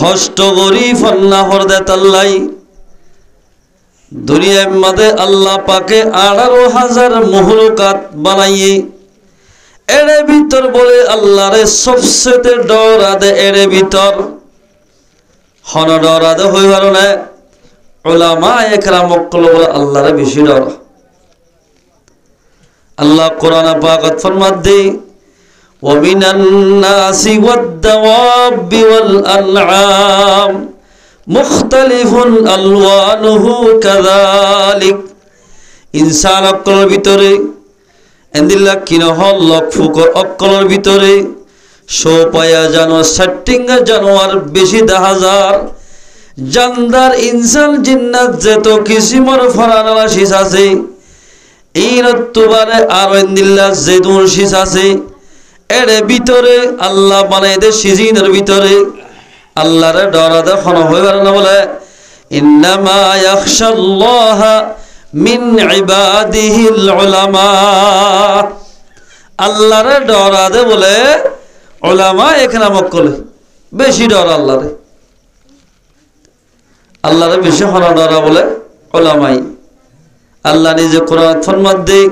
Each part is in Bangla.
হষ্ট করি ফন্না হরদে তাল্লাই দুনিয়ার মধ্যে আল্লাহ পাকে 18,000 মখলুকাত বানাইয়ে এর ভিতর বলে আল্লাহরে সবচেয়ে ডর আদে এর ভিতর হন ডর আদে হই পারো না উলামা একরাম কল বলে আল্লাহরে বেশি ডর আল্লাহ কোরআন পাকত ফরমাতে ومن الناس والدواب والأنعام مختلف ألوانه كذلك ইনসান অক্কলের ভিতরে এন্দিল্লা কিনা হল লক ফুকর অক্কলের ভিতরে সোপায়া জানোয়ার সাট্টিঙ্গা জানোয়ার বেশি 10,000 জানদার ইনসান জিন্নাত যেত কিসিমর ফরানালা শিস আছে এই রত্তুবারে আর এন্দিল্লা জেদুর শিস আছে এর ভিতরে আল্লাহ বানাই দে সিজিনের ভিতরে আল্লাহরে ডরাদে খন হইবার না বলে ইন্নামা ইয়াখশাল্লাহা মিন ইবাদিহিল উলামা আল্লাহরে ডরাদে বলে উলামা এখানে মক্কলে বেশি ডর আল্লাহরে বেশি হন ডরা বলে উলামাই আল্লাহ নিজে কোরআন ফরমান দেই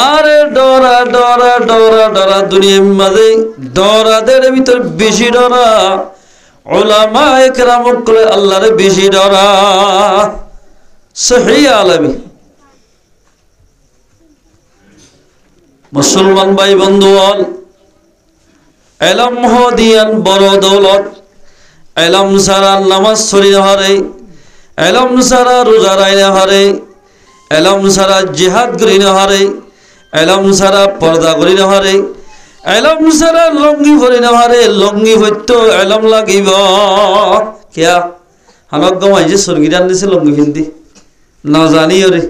আরে ডরা ডরা ডরা ডরা দুনিয়ার মাঝে ডরাদের ভিতর বেশি ডরা উলামা একরাম করে আল্লাহরে বেশি ডরা সহি আলামি মুসলমান ভাই বন্ধুগণ ইলম হদিয়ান বড় দৌলত ইলম সারা নামাজ ছড়ি হরে ইলম সারা রোজা রাইনা হরে ইলম সারা জিহাদ করি না হরে ইলম সারা পর্দা করি না হরে ইলম সারা লঙ্গি ভরি না হরে লঙ্গি হইতো ইলম লাগিব কিয়া হানক গমাই যে সরগিরান দিছে লঙ্গি পিন্দি না জানি রে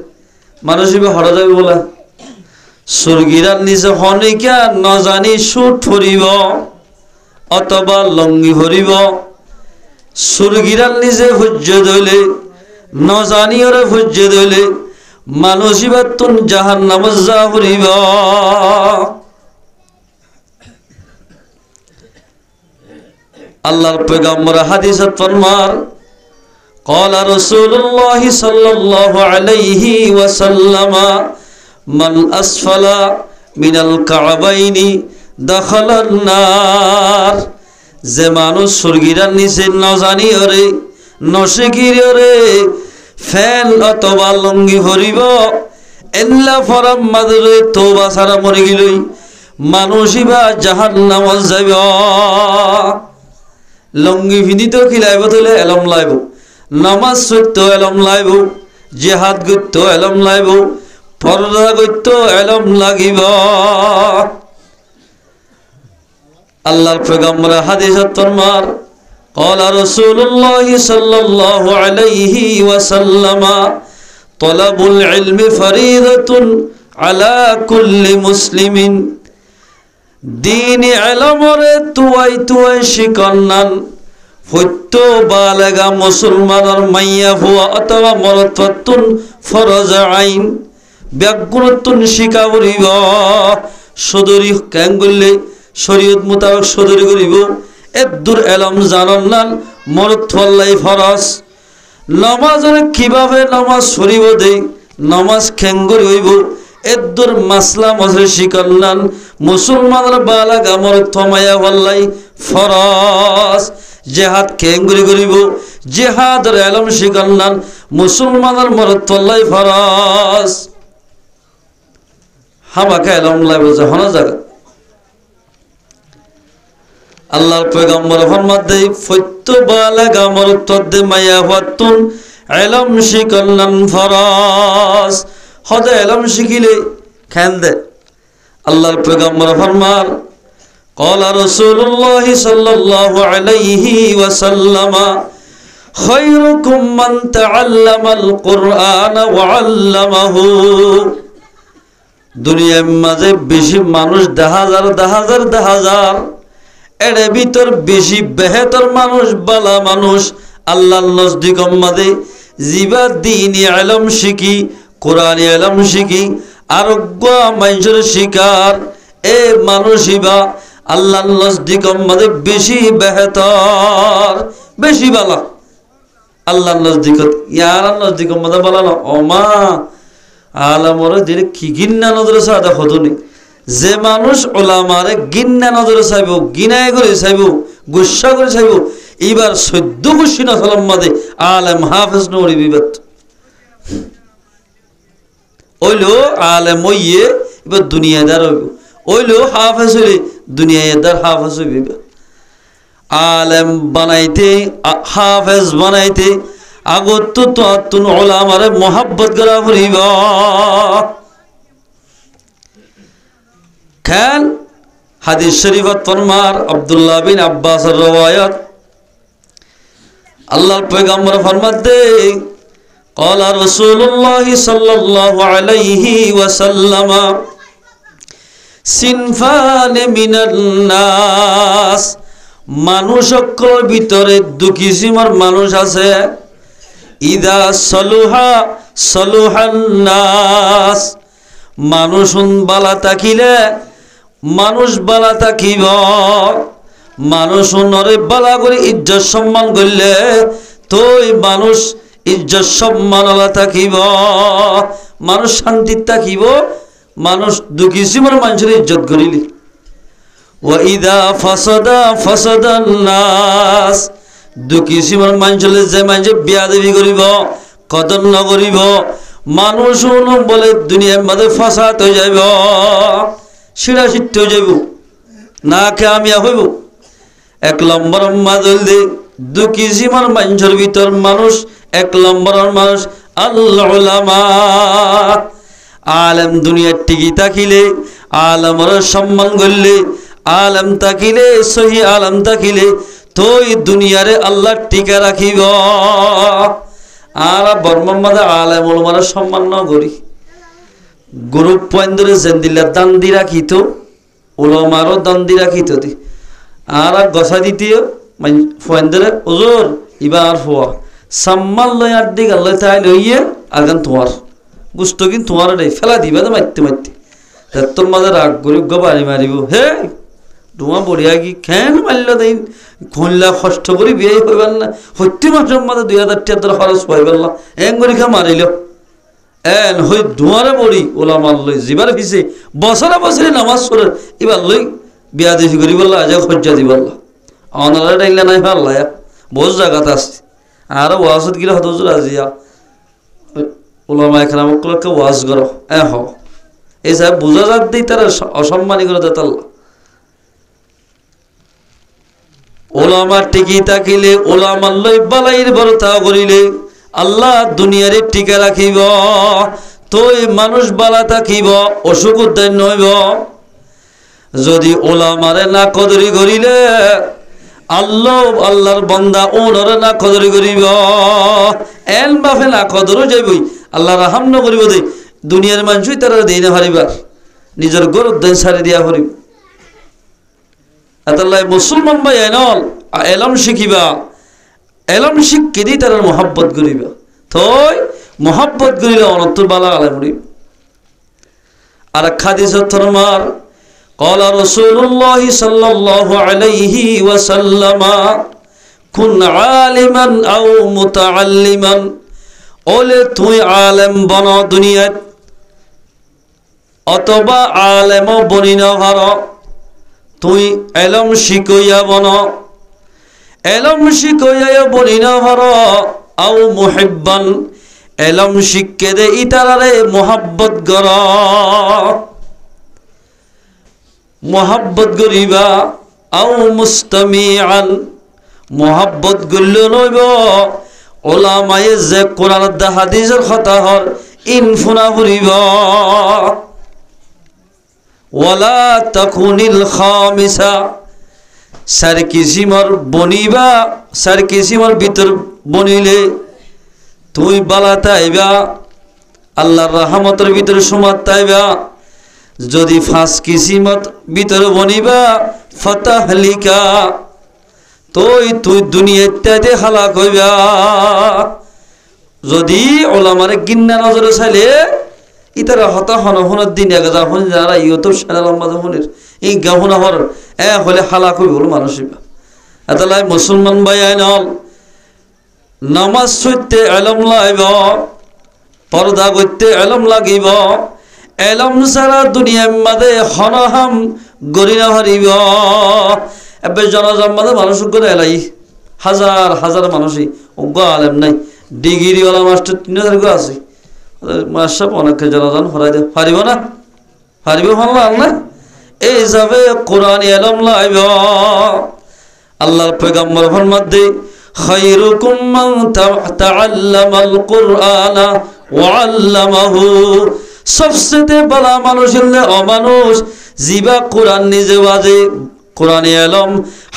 মানুষ হরা যাবে বলা সরগিরান নিছে হনিকা না জানি সুট ফরিব অথবা লঙ্গি ভরিব সরগিরান নিজে ভুজ্য দইলে না জানি ওরে ভুজ্য দইলে মানুষিবাতুন জাহান্নামে যা ফুরিব আল্লাহর পয়গম্বর হাদিসত ফরমার قال رسول الله صلى الله عليه وسلم من أسفل من الكعبين دخل النار যে মানুষ সুরগিরার নিচে নজানি ওরে নশিকির ওরে ফ্যান অথবা লঙ্গি ভরিব এল্লা ফরাম মাদরে তোবা সারা মরে গেলই মানুষিবা জাহান্নামে যাইব লঙ্গি ভিদিত খিলাইব তলে এলম লাইব নামাজ সত্য এলম লাইব জিহাদ গত্য এলম লাইব পর্দা গত্য এলম লাগিব আল্লাহর পয়গম্বর হাদিসত ফরমার قال رسول الله صلى الله عليه وسلم طلب العلم فريضة على كل مسلم دين علم توي শিকন্নান হইত বালেগা মুসলমানের মাইয়া হুয়া অথবা মরততুন ফরজ আইন ব্যাগুরতুন শিকা করিব সদরি ক্যাঙ্গুলে শরীয়ত মোতাবেক সদরি করিব এদুর এলম জানন নান মরত ফল্লাই ফরজ নামাজের কিভাবে নামাজ পড়িব দে নামাজ ক্যাঙ্গুরি হইব এদুর মাসলা মজরে শিকার নান মুসলমানের বালাগা মরত থমাইয়া ফল্লাই ফরজ জিহাদ ক্যাঙ্গুরি করিব জিহাদের এলম শিকার নান মুসলমানের মরত ফল্লাই ফরজ হামাকা এলম লাইব যখন জায়গা আল্লাহর পয়গম্বর ফরমাতে ফত্তু বালাগা মরতদে মায়া ফাতুন ইলম শিকলন ফরাস হদে ইলম শিখিলে খান্দে আল্লাহর পয়গম্বর ফরমার قال رسول الله صلى الله عليه وسلم خيركم من تعلم القرآن وعلمه দুনিয়ার মাঝে বেশি মানুষ 10,000 এর ভিতর বেশি বেহতর মানুষ বালা মানুষ আল্লাহর নজদিক মাঝে জিবা দ্বীনি ইলম শিখি কোরআনি ইলম শিখি আরোগ্য মানুষের শিকার এ মানুষিবা আল্লাহর নজদিকম মধ্যে বেশি বেহতর, বেশি ভালো আল্লাহর নজদিকত। ইয়ার নজদিকম মধ্যে বলা না ওমা আলমর দিলে কি গিন্না নজরে চাওয়া হতনি। যে মানুষ ওলামারে গিন্না নজরে চাইব, গিনায় করে চাইব, গুসা করে চাইব, এইবার 14 গোষ্ঠী নসলম মাঝে আলেম হাফেজ নড়ি বিবাদ ওইলো আলেম ওইয়ে এবার দুনিয়াদার হইব, ওইলো হাফেজ হইলে দুনিয়াদার হাফেজ হইব। আলেম বানাইতে হাফেজ বানাইতে আগত তো তুন ওলামারে মোহাব্বত করা ফুরিব। খান হাদিস শরীফত ফরমার আব্দুল্লাহ বিন আব্বাসের রওয়ায়াত, আল্লাহর পয়গম্বর ফরমাতে قال رسول الله صلى الله عليه وسلم সিনফান মিনান্নাস, মানুষের ভিতরে দু কিসিমের মানুষ আছে। ইদা সলুহা সলুহান নাস, মানুষুন বালা তাকিলে মানুষ বালা তাকিব, মানুষরে বালা করে ইজ্জত সম্মান করলে তোই মানুষ ইজ্জত সম্মান আলা থাকিব, মানুষ শান্তি থাকিব, মানুষ দুঃখী জীবন মানুষের ইজ্জত করিলি। ওয়াইদা ফাসাদা ফাসাদান নাস, দুঃখী জীবন মানুষের যে মানুষ বিয়াদবি করিব, কদর নকরিব, মানুষ বলে দুনিয়ার মধ্যে ফাসাদ হয়ে যাইব, সিঁড়া সিদ্ধ হয়ে যাইব, না কামিয়া হইব। 1 নম্বর মাদল দে দুঃখী জীবন মানুষের ভিতর মানুষ 1 নম্বরের মানুষ আল উলামা, আলেম দুনিয়ার টিকি তাকিলে, আলেমর সম্মান করলে, আলেম তাকিলে, সহি আলেম তাকিলে তোই দুনিয়ারে আল্লাহ টিকা রাখিব। আর বর্মার মাঝে আলেম উলামার সম্মান ন করি, গ্রুপ পয়েন্ট ধরে জেন্দিল্লার দান দি রাখিত, উলামারও দান দি রাখিত দি, আর গছা দিতেও পয়েন্ট ধরে ওজোর ইবার ফোয়া সম্মান লয় আর দিক আল্লাহ তাই লইয়ে আর গান তোমার গুস্ত কিন্তু তোমার রে ফেলা দিবা তো মারতে মারতে তোর মাঝে রাগ গরিব বাড়ি মারিব। হে তোমার বড়িয়া কি খেন মারল দেই খুনলা কষ্ট করি বিয়ে হইবার না, সত্যি মাসের মাঝে 2000 টাকা খরচ পাইবার না, এঙ্গরি খা মারিল এন হই ধোঁয়ারে বড়ি ওলা মারলই যিবার পিছে বছরে বছরে নামাজ পড়ে এবার লই বিয়া দেখি করি বললা আজ খরচা দিবাল্লা অনারা ডাইলা নাই পাল্লা বহু জায়গাতে আসছে। আর ওয়াজত গিয়ে হতো রাজিয়া ওলামা একরামকে ওয়াজ করো হ এই সাহেব বোঝা যাক দিই তারা অসম্মানী করে দেয় আল্লাহ। ওলামা টিকি তাকিলে ওলামার লই বালাইর বরতা করিলে আল্লাহ দুনিয়ারে টিকা রাখিব, তোই মানুষ বালা থাকিব, অসুখ উদ্ধার নইব। যদি ওলামারে না কদরি করিলে আল্লাহ আল্লাহর বান্দা ওনরে না কদরি করিব, এন বাফে না কদরও যাইবই, আল্লাহ রাহাম ন করিব দে দুনিয়ার মানুষই তারা দেই না হারিবার, নিজের গরুর দেন সারি দিয়া হরিব। এতাল্লাই মুসলমান ভাই এনল এলম শিখিবা, এলম শিখকে দি তারা মোহাব্বত করিবা, থই মোহাব্বত করিলে অনন্তর বালা আলাই মরিব। আর খাদিস থরমার قال رسول الله صلى الله عليه وسلم كن عالما أو متعلما, ওলে তুই আলেম বন দুনিয়াত অথবা আলেম বনি না ভার, তুই এলম শিকইয়া বন, এলম শিকইয়া বনি না ভার, আও মুহিব্বান এলম শিখকে দে ইতারারে মোহাব্বত কর, মোহাব্বত করিবা, আও মুস্তামিআন মোহাব্বত করলে নইব ওলামায়ে যে কোরআন হাদিসের কথা হর ইনফুনা করিব। ওয়ালা তাকুনিল খামিসা সার কিসিমর বনিবা, সার কিসিমর ভিতর বনিলে তুই বালা তাইবা, আল্লাহর রহমতের ভিতরে সুমাত তাইবা। যদি 5 কিসিমত ভিতরে বনিবা ফাতাহলিকা, তুই দুনিয়াতে হালাক হইবা। যদি ওলামারে গিন্না নজরে চাইলে ইতারা হতা হন হনের দিন আগে যখন যারা ইউটিউব চ্যানেল আমাদের হনের এই গাহনা হর হলে হালাক হইব মানুষ এতলাই মুসলমান ভাই আইনল নামাজ সইতে এলম লাইব পর্দা করতে এলম লাগিব এলম সারা দুনিয়ার মাঝে হনহাম গড়ি না হারিব এবার জনজার মাঝে মানুষ করে এলাই হাজার হাজার মানুষই অজ্ঞ আলেম নাই ডিগ্রিওয়ালা মাস্টার 3000 করে আছে মাস্টার অনেককে জনজান হরাই দে পারিব না পারিব ভালো না এই হিসাবে কোরআন এলম লাইব আল্লাহর পয়গম্বর ফরমাতে খায়রুকুম মান তাআল্লামাল কুরআনা ওয়া আল্লামাহু সবচেয়ে ভালো মানুষ হলে অমানুষ জিবা কোরআন নিজে বাজে কোরআনে এলম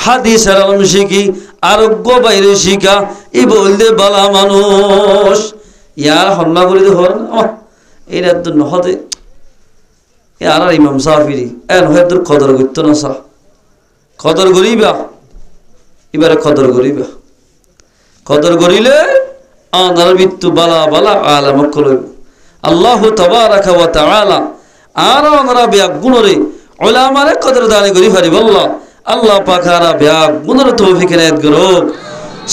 হাদিসের এলম শিখি আরোগ্য বাইরে শিখা এই বলতে ভালো মানুষ ইয়ার হন্না করে হর এর তো নহতে আর ইমাম সাফিরি এন হয়তো কদর করতো না সা কদর করিবা এবারে কদর করিবা কদর করিলে আনার মৃত্যু বালা বালা আলামক করব আল্লাহু তাবারাকা ওয়া তাআলা আর ওনারা ব্যাগ গুণরে উলামারে কদর দানি করি পারিব আল্লাহ পাক আর ব্যাগ গুণরে তৌফিক এনায়েত করো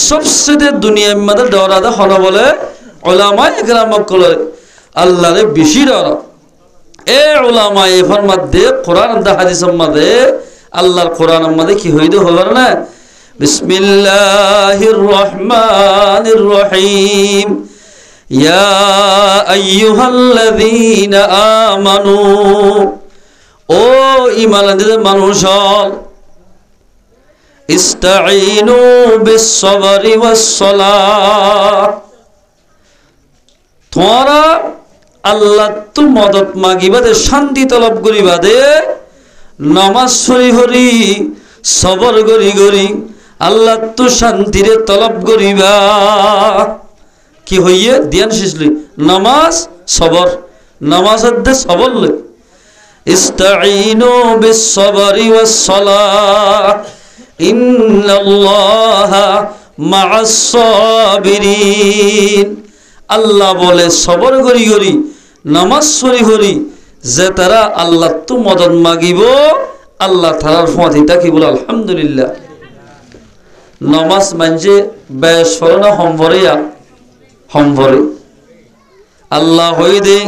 সবচেয়ে দুনিয়ার মধ্যে ডরাদা হলো বলে উলামায়ে কেরামক করে আল্লাহরে বেশি ডরা এ উলামায়ে ফরমাত দে কোরআন দা হাদিসের মধ্যে আল্লাহর কোরআনের মধ্যে কি হইতো হলো না বিসমিল্লাহির রহমানির রহিম ইয়া আইয়ুহাল্লাযীনা আমানু ও ঈমানদার মানুষ ইস্তাঈনু বিস-সাবরি ওয়াস-সালাহ তোমরা আল্লাহ তো মদত মাগিবাদে শান্তি তলব করিবাদে নামাজ পড়ি হরি সবর করি করি আল্লাহ তো শান্তিরে তলব করিবা কি হইয়ে ধ্যান শিখলি নামাজ সবর নামাজের দে সবর লই ইস্তাঈনু বিস-সাবরি ওয়াস-সালাহ ইন্নাল্লাহা মা'আস-সাবিরিন আল্লাহ বলে সবর করি করি নামাজ পড়ি হরি যে তারা আল্লাহ তো মদত মাগিব আল্লাহ তারার ফতিটা কি বলে আলহামদুলিল্লাহ নামাজ মানছে বেশ ফরনা সম্ভরিয়া সম্ভরে আল্লাহ হই দে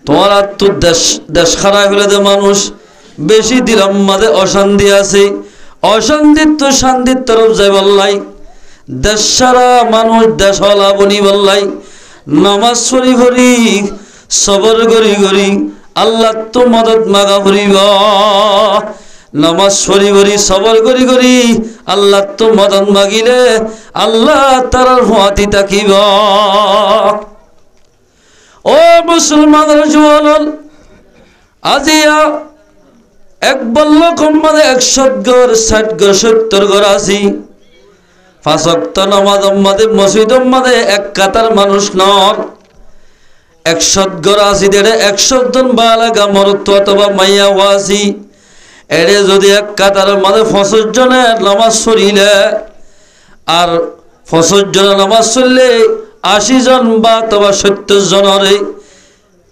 তোমার তো দেশ খারাপ হলে দে মানুষ বেশি দিলাম মাঝে অশান্তি আছে অশান্তির তো শান্তির তরফ যাই বললাই দেশ সারা মানুষ দেশ হলা বনি বললাই নামাজ পড়ি হরি সবর করি করি আল্লাহ তো মদত মাগা ফুরিব নামাজ পড়ি করি সবর করি করি আল্লাহ তো মদত মাগিলে আল্লাহ তারার ফাতি তাকিব ও মুসলমানের জওয়ান আজিয়া এক বল্ল কম মানে 100 ঘর 60 ঘর 70 ঘর আছি 5 ওয়াক্ত নামাজ মাঝে মসজিদ মাঝে এক কাতার মানুষ নর 100 ঘর আছি দেড়ে 100 জন বালাগা মরত অথবা মাইয়া ওয়াসি এড়ে যদি এক কাতার মাঝে 50 জনের নামাজ পড়িলে আর 50 জনের নামাজ পড়লে 80 জন বা অথবা 70 জনরে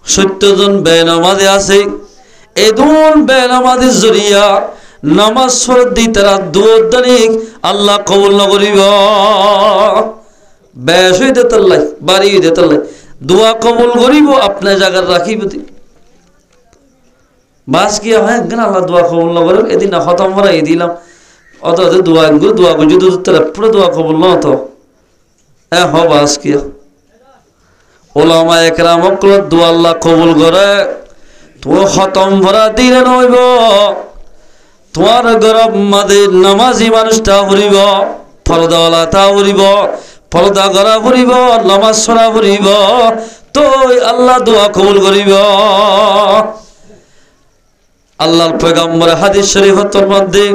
70 জন বেনামাজি আছে এই দুন বেনামাজির জরিয়া নামাজ পড়ে দি তারা দুয়াদানিক আল্লাহ কবুল না করিব বেশ হইতে তাল্লাই বাড়ি হইতে তাল্লাই দোয়া কবুল করিব আপনি জায়গায় রাখিব বাস কি হয় কেন আল্লাহ দোয়া কবুল না করিব এদিন না খতম করাই দিলাম অত দোয়া দোয়া বুঝি তারা পুরো দোয়া কবুল না হতো হ বাস কি ওলামায়ে কেরামক দোয়া আল্লাহ কবুল করে তো খতম ভরা দিলে নইব তোমার গরব মাঝে নামাজি মানুষটা ফুরিব ফরদাওয়ালা তা ফুরিব ফরদা করা ফুরিব নামাজ পড়া ফুরিব তো আল্লাহ দোয়া কবুল করিব আল্লাহর পয়গম্বর হাদিস শরীফের মধ্যে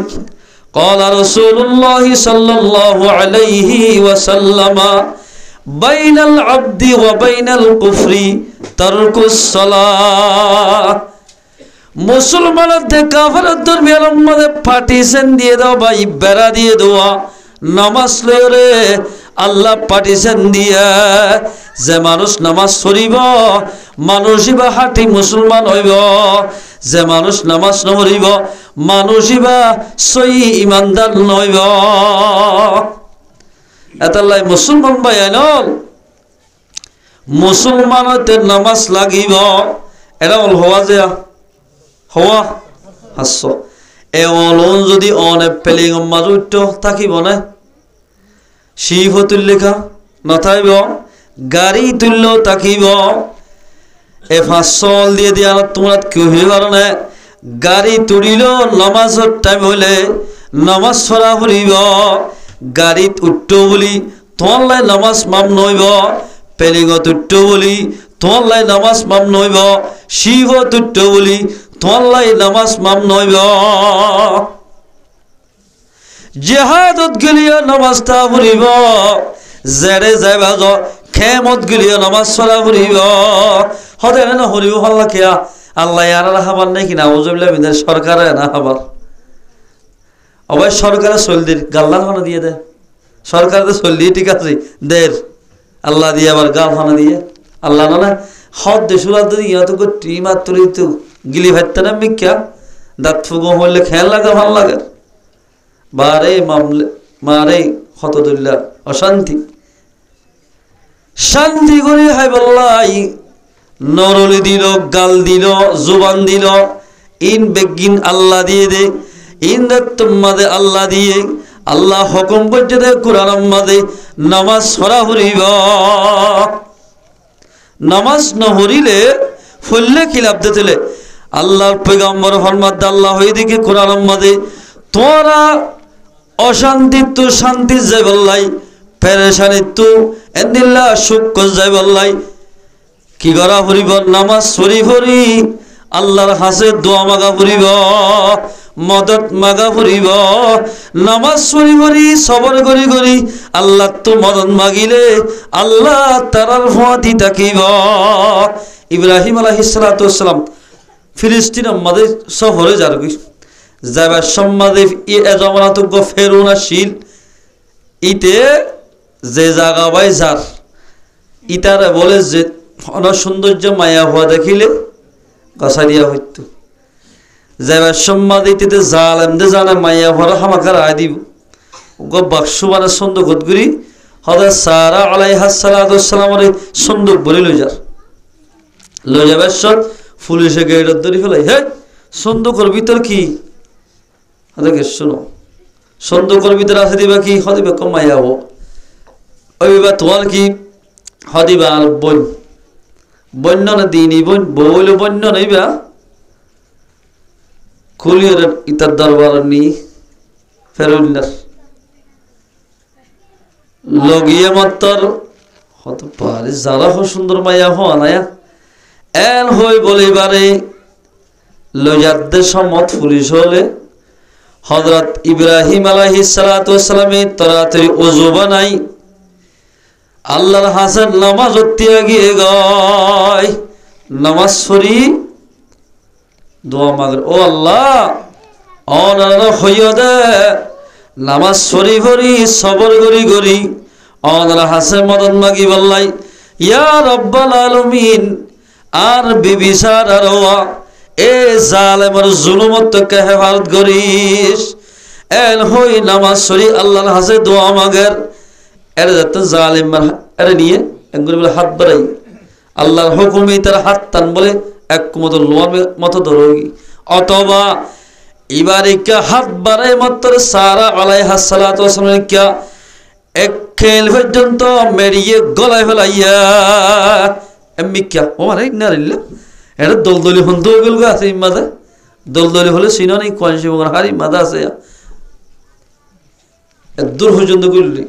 قال رسول الله صلى الله عليه وسلم بين العبد وبين الكفر ترك الصلاة মুসলমানদের কাফেরদের দরমিয়ানের মধ্যে পার্টিশন দিয়ে দাও ভাই বেড়া দিয়ে দেওয়া নামাজ লয়ে আল্লাহ পার্টিশন দিয়া যে মানুষ নামাজ পড়িব মানুষই বা হাঁটি মুসলমান হইব যে মানুষ নামাজ নপঢ়িব মানুষই বা সহি ইমানদার নইব। এতালাই মুসলমান ভাই আইনল মুসলমানতে নামাজ লাগিব এটা হল হওয়া যে হওয়া হাস্য এ অলন যদি অনে পেলিং মাজুত থাকিব না শিব তুল্যকা নথাইব গাড়ি তুল্য থাকিব এ ফাঁসল দিয়ে দিয়া তোমরা কেউ কারণে গাড়ি তুলিল নামাজের টাইম হইলে নামাজ পড়া ফুরিব গাড়িত উঠ্ট বলি তোমার লাই নামাজ মাম নইব পেলিঙত উঠ্ট বলি তোমার লাই নামাজ মাম নইব শিব উঠ্ট বলি তোমার লাই নামাজ মাম নইব জেহাদত গেলিও নামাজটা ফুরিব জেরে যাইবা খেমত গেলিও নামাজ পড়া ফুরিব হতে না হরিব হল্লা খেয়া আল্লাহ আর হাবার নাই কিনা ওজবিল্লা বিদের সরকারে না হাবার অবশ্য সরকারে চলদির গাল্লার খানা দিয়ে দে সরকারে চলদি ঠিক আছে দের আল্লাহ দিয়ে আবার গাল খানা দিয়ে আল্লাহ না হদ দেশুরা তো ইয়া তো টিমার তুলি তো গিলি ভাইতে না মিক্যা দাঁত ফুগো হইলে খেয়াল লাগে ভাল লাগে বারে মামলে মারে হতদুল্লাহ অশান্তি শান্তি করে হাই বল্লাই নরলি দিল গাল দিল জুবান দিল ইন বেগিন আল্লাহ দিয়ে দে ইন তোমাদে আল্লাহ দিয়ে আল্লাহ হুকুম করতে দে কুরআন মাদে নামাজ পড়া হরিব নামাজ ন হরিলে ফুললে খিলাফ দিতেলে আল্লাহর পয়গম্বর ফরমাত আল্লাহ হই দিকে কুরআন মাদে তোরা অশান্তি তো শান্তি যাই বললাই পেরেশানি তো এন্দিল্লাহ সুখ যাই বললাই কি করা ফুরিব নামাজ পড়ি ফুরি আল্লাহর হাসে দোয়া মাগা ফুরিব মদত মাগা ফুরিব নামাজ পড়ি ফুরি সবর করি করি আল্লাহ তো মদত মাগিলে আল্লাহ তারার ফাঁতি থাকিব ইব্রাহিম আলাইহিস সালাতু ওয়াস সালাম ফিলিস্তিন আমাদের শহরে যার যাবার সম্মাদে ই এজমানাতুগ ফেরুনা শিল ইতে যে জায়গা বাই যার ইতারে বলে যে সৌন্দর্য মায়া হওয়া দেখিলে গছা দিয়া হইত যাবার সম্মাদিতে জালেম দে জানে মায়া হওয়ার হামাকার আয় দিব বাক্স মানে সন্দুক হতগুরি হদে সারা আলাইহিস সালাতু ওয়াস সালামের সন্দুক বলে লই যাবার সব পুলিশে গেড়ত ধরি ফেলাই হে সন্দুকের ভিতর কি হদে শুনো সন্দুকের ভিতর আছে দিবা কি হদিবে কমাইয়া হো ওই বা তোমার কি হদিবা আর বন্য না দিনই বইল বন্য নইবা খুলিয়র ইতার দরবার নি ফেরুল্লার লগিয়ে মাত্র হত পারে যারা সুন্দর মাইয়া হওয়া নায়া এন হই বলিবারে লজাদ্দে সম্মত পুলিশ হলে হযরত ইব্রাহিম আলাইহিস সালাতু ওয়াস সালামে তাড়াতাড়ি ওযু বানাই আল্লাহর হাসান নামাজ উঠিয়ে গিয়ে গয় নামাজ পড়ি দোয়া মাগর ও আল্লাহ অনার হইয়া দে নামাজ পড়ি পড়ি সবর করি করি অনার হাসান মদন মাগি বললাই ইয়া রব্বাল আলামিন আর বিবিসার আরওয়া এ জালেমের জুলুমত কে হেফাজত করিস এন হই নামাজ পড়ি আল্লাহর হাসে দোয়া মাগের এর যত জালিম এর নিয়ে একগুলো বলে হাত বাড়াই আল্লাহর হুকুমে তার হাত টান বলে এক মত লোয়ার মতো ধরোগি অথবা এবারে কে হাত বাড়াই মাত্র সারা আলাইহিস সালাতু ওয়াস সালাম কে এক খেল পর্যন্ত মেরিয়ে গলায় ফেলাইয়া এমনি কে ও মানে নারিল্লা এটা দলদলি হন্ত গেল আছে ইমাদে দলদলি হলে সিনো নেই কোয়ানসি বগর হারি মাদা আছে দূর পর্যন্ত গুলি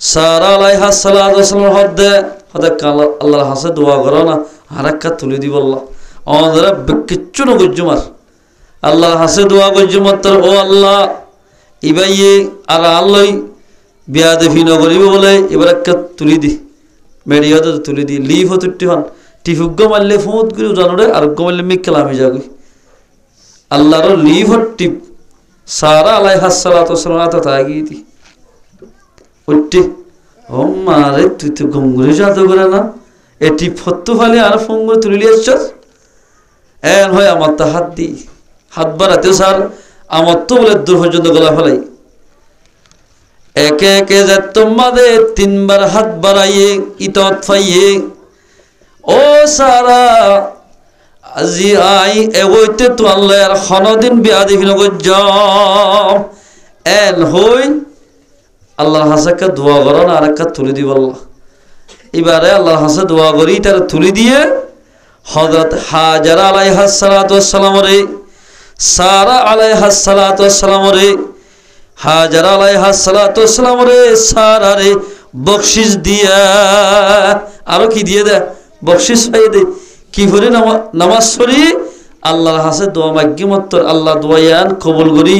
সারা আলাইহিস সালাতু ওয়াস সালাম হদে আল্লাহর হাসে দোয়া করো না হারাক্কা তুলে দিব আল্লাহ আমাদের কিচ্ছু না গজ্জমার আল্লাহর হাসে দোয়া গজ্জমাত্র ও আল্লাহ ইবাইয়ে আর আল্লাহ বিয়াদফি নগরিব বলে এবার একটা তুলি দি মেডিয়াতে তুলি দি লিভ হতুটি হন টিফুগ্গ মারলে ফুত করে জানোরে আর গমারলে মিক্কেলামি যাগই আল্লাহর লিভ টিপ সারা আলাইহিস সালাতু ওয়াস সালাম তা তাগিতি উঠতে ও মারে তুই তো গঙ্গুরে জাদু করে না এটি ফত্তু ফালে আর ফঙ্গুরে তুলি আসছস এন হয় আমার তা হাত দি হাত বাড়াতে স্যার আমার তো বলে দূর পর্যন্ত গলা ফেলাই একে একে যে তোমাদের 3 বার হাত বাড়াইয়ে ইতত ফাইয়ে ও সারা আজি আই এগোইতে তো আল্লাহ আর খনদিন বিয়াদি ফিনগজ্জ এন হই আল্লাহর হাসাকে দোয়া করো না আরেকটা তুলে দিব আল্লাহ এবারে আল্লাহর হাসে দোয়া করি তার তুলে দিয়ে হযরত হাজারা আলাইহিস সালাতু ওয়াস সালাম রে সারা আলাইহিস সালাতু ওয়াস সালাম রে হাজারা আলাইহিস সালাতু ওয়াস সালাম রে সারা রে বকশিশ দিয়া আর কি দিয়ে দে বকশিশ পাই দে কি করে নামাজ পড়ি আল্লাহর হাসে দোয়া মাগি মত আল্লাহ দোয়ায়ান কবুল করি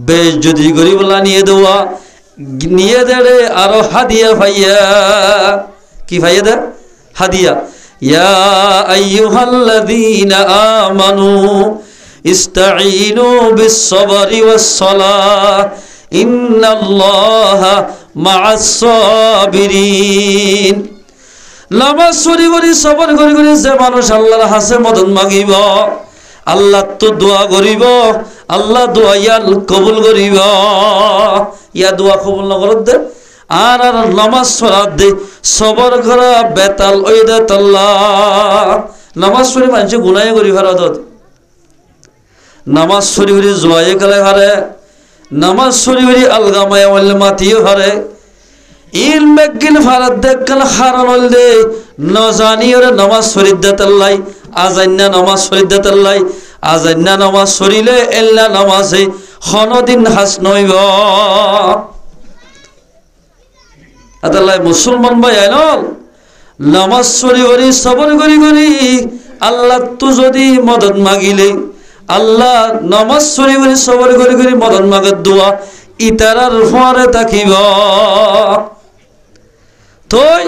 বেশ যদি করি বলা নিয়ে দে রে আরো হাদিয়া ভাইয়া কি ভাইয়া দে হাদিয়া ইয়া আইয়ুহাল্লাযীনা আমানু ইসতাঈনু বিস-সাবরি ওয়াস-সালাহ ইন্নাল্লাহা মা'আস-সাবিরিন নামাজ পড়ি করি সবর করি করি যে মানুষ আল্লাহর হাসে মদন মাগিব আল্লাহ তো দোয়া করিব আল্লাহ দোয়া ইয়াল কবুল করিব ইয়া দোয়া কবুল না করত দে আর আর নামাজ পড়া দে সবর করা বেতাল ওই দে আল্লাহ নামাজ পড়ি মানুষ গুনাহ করি ভারত নামাজ পড়ি করি জোয়ায়ে গলে হারে নামাজ পড়ি করি আলগামায়া ওয়াল মাতিও হারে ইলমেগিন ফারাদ দেখল হারান হলদে নজানি ওরে নামাজ শরীদ দেতাল্লাই আজান্না নামাজ শরীদ দেতাল্লাই আজান্না নামাজ শরীলে এল্লা নামাজে খনদিন হাস নইব আদাল্লাই মুসলমান ভাই আইনল নামাজ শরী করি সবর করি করি আল্লাহ তো যদি মদদ মাগিলে আল্লাহ নামাজ শরী করি সবর করি করি মদদ মাগের দোয়া ইতারার ফরে থাকিব তোই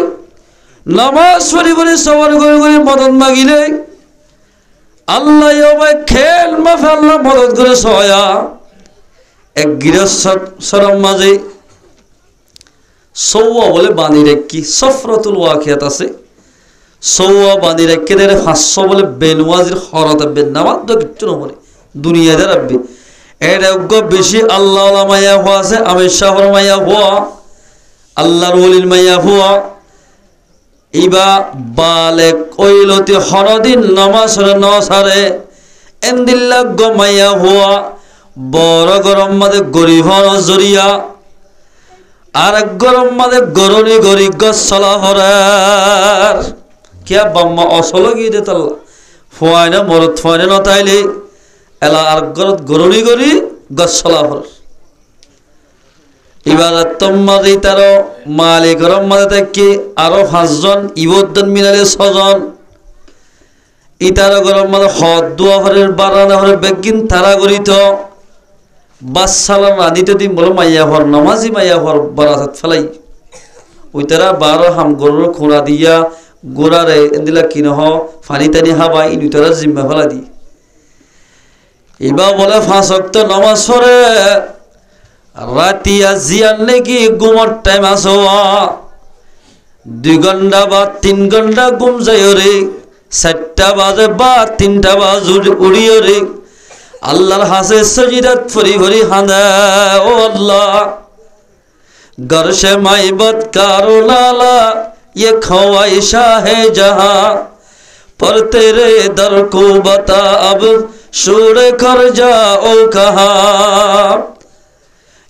নামাজ পড়ি পড়ি সবর করে করে মদত মাগিলে আল্লাহ আমায় খেল মাফে আল্লাহ মদত করে সয়া এক গৃহস্থর মাঝে সৌয়া বলে বানি রেখি সফরতুল ওয়াকিয়াত আছে সৌয়া বানি রেখে দেরে 500 বলে বেনওয়াজির হরতে বেনামাজ তো কিচ্ছু নমরে দুনিয়াতে রাখবে এটা বেশি আল্লাহ মাইয়া হওয়া আছে আমির শাহর মাইয়া হওয়া আল্লাহর ওলির মাইয়া হওয়া ইবা বালেক কইলতি হরদিন নামাজ নসারে এন্দিল্লা গমাইয়া হওয়া বড় গরম মাদে গরিব জরিয়া আর গরম মাদে গরনি গরি গছলা হরার কিয়া বাম্মা অসল গিয়ে দে তাল্লা ফুয়ায় না মরত ফুয়ায় না তাইলে এলা আর গরত গরনি গরি গছলা হরার ইবাদত তোমাদের তারো মালিক রহমাতে থেকে আরো 5 জন ইবদন মিলালে 6 জন ইতারো গরম মানে হদ দোয়া হরের বারানা হরে বেগিন তারা গরিত বাসসালাম আদিতে দিন বলো মাইয়া হর নামাজি মাইয়া হর বারাত ফেলাই ওই তারা 12 হাম গরুর খোঁড়া দিয়া গোড়ারে এদিলা কিন হ ফানি তানি হাবা ইনি তারা জিম্মা ফেলা দি ইবা বলে 5 ওয়াক্ত নামাজ পড়ে রাতিয়া জিয়ান নাকি ঘুমার টাইম আসো 2 ঘন্টা বা 3 ঘন্টা ঘুম যায় রে 4টা বাজে বা 3টা বাজে উড়িও রে আল্লাহর হাসে সজিদাত ফরি ফরি হাঁদা ও আল্লাহ घर से माइबत कारो लाला ये ख्वाहिशा है जहाँ पर तेरे दर को बता अब शूर कर जाओ कहाँ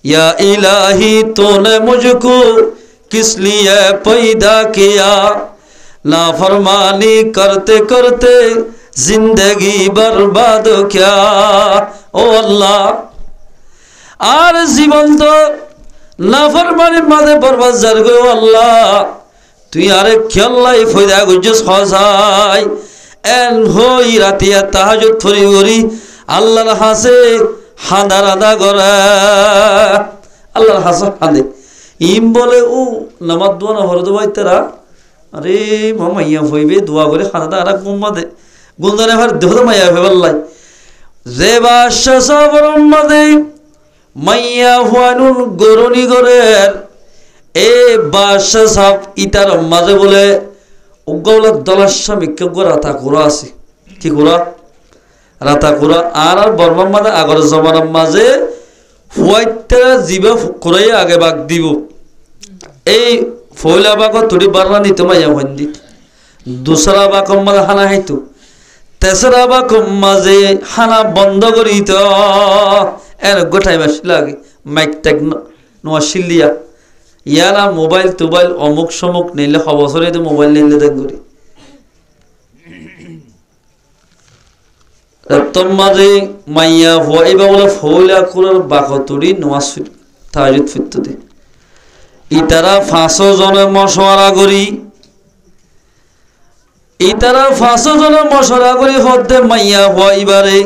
या इलाही तूने मुझको किस लिए पैदा किया नाफरमानी करते करते जिंदगी बर्बाद क्या ओ अल्लाह आर जीवन तो नाफरमानी मादे बर्बाद जार गो अल्लाह तुई आरे खेल्लाई फयदा गुजस खसाई एन होई रातिया ताहाज्जुद फरी गरी अल्लाहर हासे हांदा रादा करे अल्लाहर हासे हांदे इम बोले ऊ नामाज दुआ ना हरदो भाई तेरा अरे मामा इया फइबे दुआ करे हांदा आरा गुम्मा दे गुंदने भर देह माया फेबल्लाई जेबा शसबरम मदे माइया हुआनुन गरनी गरेर ए बादशाह साहब इतार माजे बोले उगौला दलार सामी के गोरा था गोरा आछे कि गोरा রাতা কুরা আর বর্মার মাঝে আগর জমানার মাঝে ফুয়াইটা জীবে কুরাই আগে বাগ দিব এই ফয়লা বাক তুড়ি বাররা নিতে মাইয়া হন্দি দুসরা বাকম মাঝে হানা হাইতো তেসরা বাকম মাঝে হানা বন্ধ করি তো এর গোটাই মাস লাগে মাইক টেক নোয়া শিলিয়া ইয়ারা মোবাইল টোবাইল অমুক সমুক নিলে খবসরে তো মোবাইল নিলে দেখ করি মাঝে মাইয়া হওয়া এবার বলে ফৌলা কুরার বাকতুরি নোয়াজ তাহাজুদ ফিরতে দে ইতারা 500 জনে মশওয়ারা করি ইতারা 500 জনে মশওয়ারা করি হতে মাইয়া হওয়া এবারে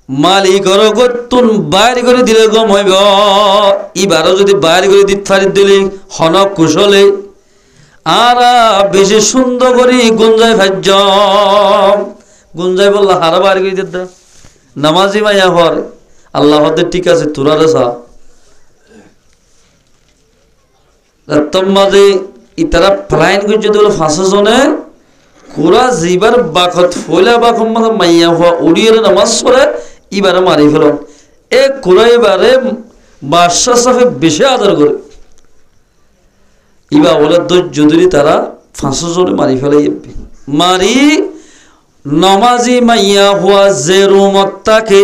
মালিকর গতুন বাইর করে দিলে গম হইব এবারও যদি বাইর করে দিতে পারি দিলে হনক কুশলে আর বেশি সুন্দর করি গুঞ্জাই ভাজ্য গুঞ্জাই বললা হারা বাইর করে দিতে নামাজি মাইয়া হর আল্লাহ হতে ঠিক আছে তোরা রে সা মাঝে ইতারা ফ্লাইন করে যদি বলে 500 জনে কুরা জিবার বাকত ফয়লা বাকম মাঝে মাইয়া হওয়া উড়িয়ে নামাজ পড়ে এবারে মারি ফেলন এ কুরা এবারে বাদশাহ সাহেব বেশি আদর করে ইবা বলে যদি তারা 500 জনে মারি ফেলে মারি নমাজি মাইয়া হওয়া যে রুমত থাকে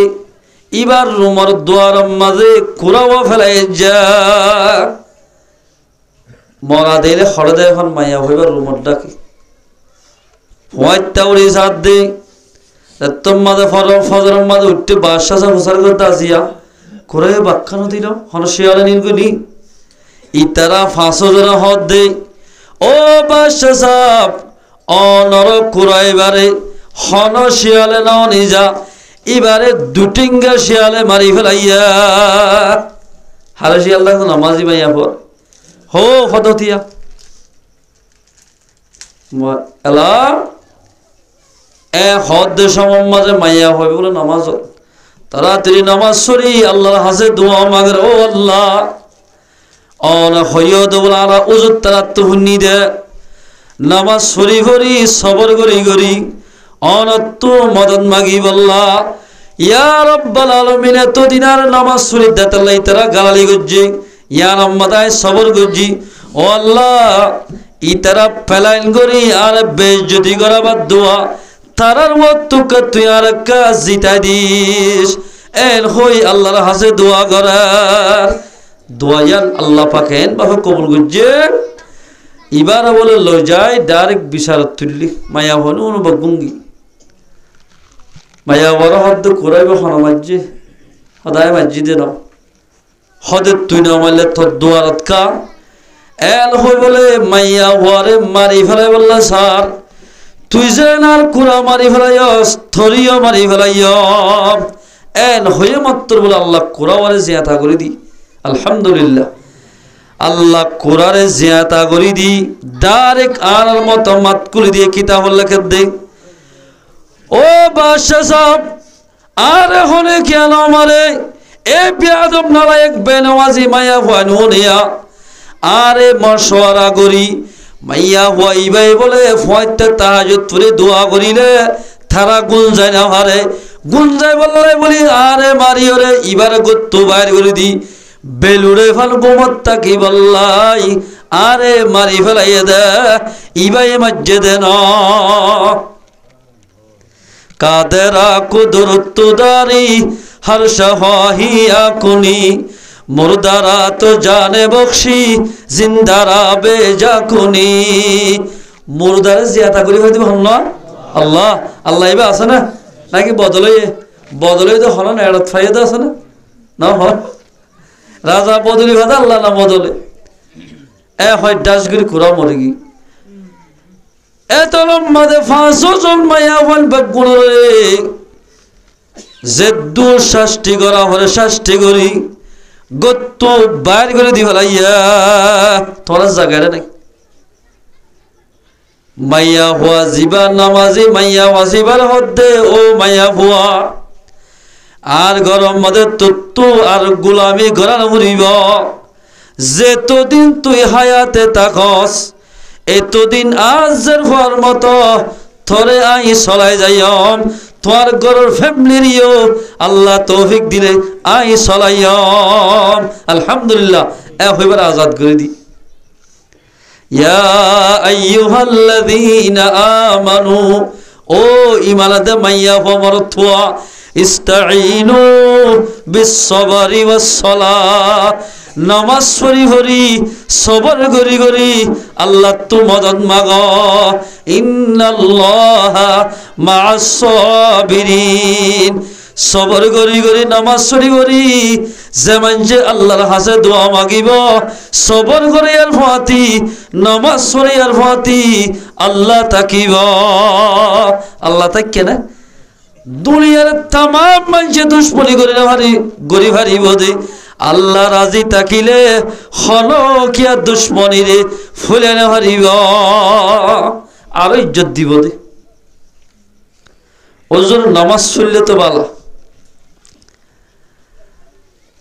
এবার রুমর দুয়ার মাঝে কুরাও ফেলাই যা মরা দিলে হরদে এখন মাইয়া হইবার রুমর ডাকে হোয়াইটটা উড়ি সাত দে তোর মাঝে ফজর মাঝে উঠতে বাদশাহ সাহেব হুসার করতে আসিয়া করে বাক্কানো দিল হন শিয়ালে নির্গুলি ইতারা 500 জন হদ দে ও বাদশাহ সাহেব অনর কুরাইবারে হন শিয়ালে নাও নিজা এবারে দুটিঙ্গা শিয়ালে মারি ফেলাইয়া হারে শিয়াল দেখো নামাজি মাইয়া পর হো হদতিয়া এলা এ হদ সময় মাঝে মাইয়া হবে বলে নামাজ তাড়াতাড়ি নামাজ সরি আল্লাহর হাসে দোয়া মাগের ও আল্লাহ অন হইয়দ বলে আলা উজুত তারাত হুন্নি দে নামাজ সরি করি সবর করি করি অনত মদন মাগি বল্লা ইয়া রব্বাল আলামিন এত দিনার নামাজ সরি দেতাল্লাই তারা গালালি গজ্জি ইয়া নাম্মাদায় সবর গজ্জি ও আল্লাহ ইতারা ফেলাইন করি আর বেজ্জতি করাবার দোয়া তারার মতকে তুই আর কাজ জিতাই দিস এন হই আল্লাহর হাসে দোয়া করার দোয়ায়ান আল্লাহ পাকেন বাবা কবুল গজ্জে এবার বলে লই যায় ডাইরেক্ট বিচারত তুললি মায়া হন অনুভব গুঙ্গি মায়া বড় হদ করাইব হন মাজ্জি সদায় মাজ্জি দে নাও হদে তুই না মারলে তোর দোয়ারত কা এল হই বলে মাইয়া হওয়ারে মারি ফেলাই বললা স্যার তুই যে আর কুড়া মারি ফেলাইস থরিও মারি ফেলাইয় এন হয়ে মাত্র বলে আল্লাহ কুড়াওয়ারে জিয়াতা করে দি আলহামদুলিল্লাহ আল্লাহ কুরারে জিয়াতা করি দি ডাইরেক্ট আর মত মাত করে দিয়ে কিতাব লেখে দে ও বাদশাহ সাহেব আর হনে কেন আমারে এ বিয়াদব নালায়েক বেনওয়াজি মাইয়া ফানুনিয়া আরে মশওয়ারা করি মাইয়া হইবাই বলে ফয়তে তাহাজ্জুদ পড়ে দোয়া করিলে তারা গুঞ্জাই না হারে গুঞ্জাই বললে বলি আরে মারিওরে এবারে গত্তু বাইর করে দি বেলুড়ে ফাল বোমত্তা কি বললাই আরে মারি ফেলাইয়ে দে ইবাই মজ্জে দে ন কাদেরা কুদরত দারি হর শাহিয়া কুনি মুর্দারা তো জানে বখশি জিন্দারা বেজা কুনি মুর্দারে জিয়াতা করি হইতে হল না আল্লাহ আল্লাহ ইবা আছে না নাকি বদলে তো হল না এড়ত ফাইদা আছে না না হল রাজা বদলি ভাদা আল্লাহ না বদলে এ হয় ডাসগিরি কুড়া মরিগি এত লম্বাদে 500 জন মাইয়া হল বেগুন রে জেদ্দু শাস্তি করা হলে শাস্তি করি গত্ত বাইর করে দি ফেলাইয়া তোরা জায়গাটা নাই মাইয়া হুয়া জিবা নামাজি মাইয়া ওয়াজিবার হদ্দে ও মাইয়া হুয়া আর গরম মধ্যে তত্তু আর গোলামি গড়ান মরিব যেতদিন তুই হায়াতে থাকস এতদিন আজের হওয়ার মতো থরে আই চলাই যাইম তোমার ঘরের ফ্যামিলিরও আল্লাহ তৌফিক দিলে আই চলাইম আলহামদুলিল্লাহ হইবার আজাদ করে দি ইয়া আইয়ুহাল্লাযীনা আমানু ও ঈমানদে মাইয়া ফমরতুয়া ইস্তাঈনু বিস-সাবরি ওয়াস-সালাহ নামাজ পড়ি পড়ি সবর করি করি আল্লাহ তো মদদ মাগ ইন্নাল্লাহা মা'আস সাবিরিন সবর করি করি নামাজ পড়ি পড়ি যেমন যে আল্লাহর কাছে দোয়া মাগিব সবর করে আর ফাতি নামাজ পড়ি আর ফাতি আল্লাহ তাকিব আল্লাহ তাকে না দুনিয়ার तमाम মানুষ দুশমনি করে ভারি গরি ভারি বদে আল্লাহ রাজি তাকিলে হলকিয়া দুশমনি রে ফুলে না হারিব আর ইজ্জত দিব দে ওজোর নামাজ পড়লে তো ভালো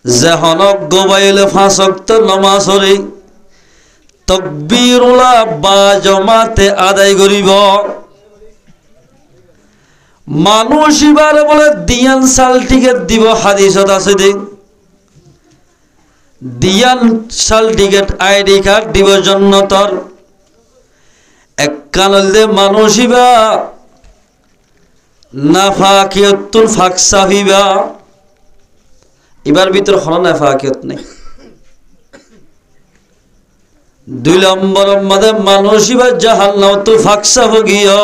যেহনক গোবাইলে 5 ওয়াক্ত নামাজ পড়ে তাকবীরুল্লাহ বা জামাতে আদায় করিব মানুষ এবারে বলে দিয়ান সার্টিফিকেট দিব হাদিসত আছে দে দিয়ান সার্টিফিকেট আইডি কার্ড দিব জন্নতর এক কানল দে মানুষ ইবা নাফাকিয়তুল ফাকসা হইবা এবার ভিতর হল নাফাকিয়ত নেই 2 নম্বর মধ্যে মানুষ ইবা জাহান্নাম তো ফাকসা হগিয়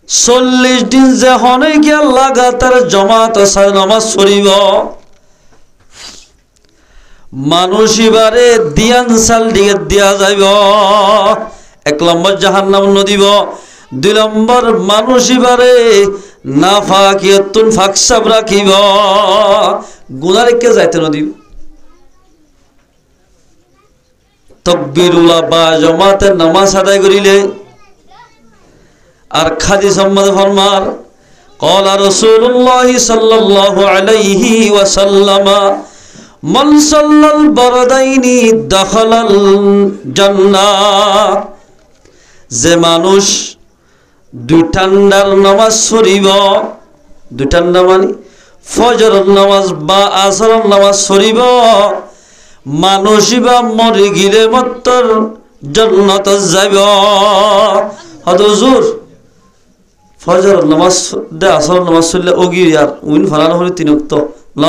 40 দিন যে হনে গিয়া লাগাতার জমাত নামাজ পড়িব মানুষ এবারে দিয়ান সার্টিফিকেট দিয়া যাইব 1 নম্বর জাহান্নাম নদিব 2 নম্বর মানুষ এবারে নাফাকিয়তুন ফাকসাব রাখিব গুনাহকে যাইতে নদিব তাকবীরুল্লাহ বা জামাতে নামাজ আদায় করিলে আর খাদি সম্মত ফরমার ক্বালা রাসূলুল্লাহ সাল্লাল্লাহু আলাইহি ওয়াসাল্লাম মান সাল্লাল বারদাইনি দাখালাল জান্নাহ যে মানুষ 2 ঠান্ডার নামাজ পড়িব 2 ঠান্ডা মানে ফজরের নামাজ বা আসরের নামাজ পড়িব মানুষ বা মরে গেলে মাত্র জান্নাতে যাইব হুজুর ফজর নামাজ দে আসর নামাজ পড়লে ওগি আর উইন ফলানো হলে 3 ওয়াক্ত ন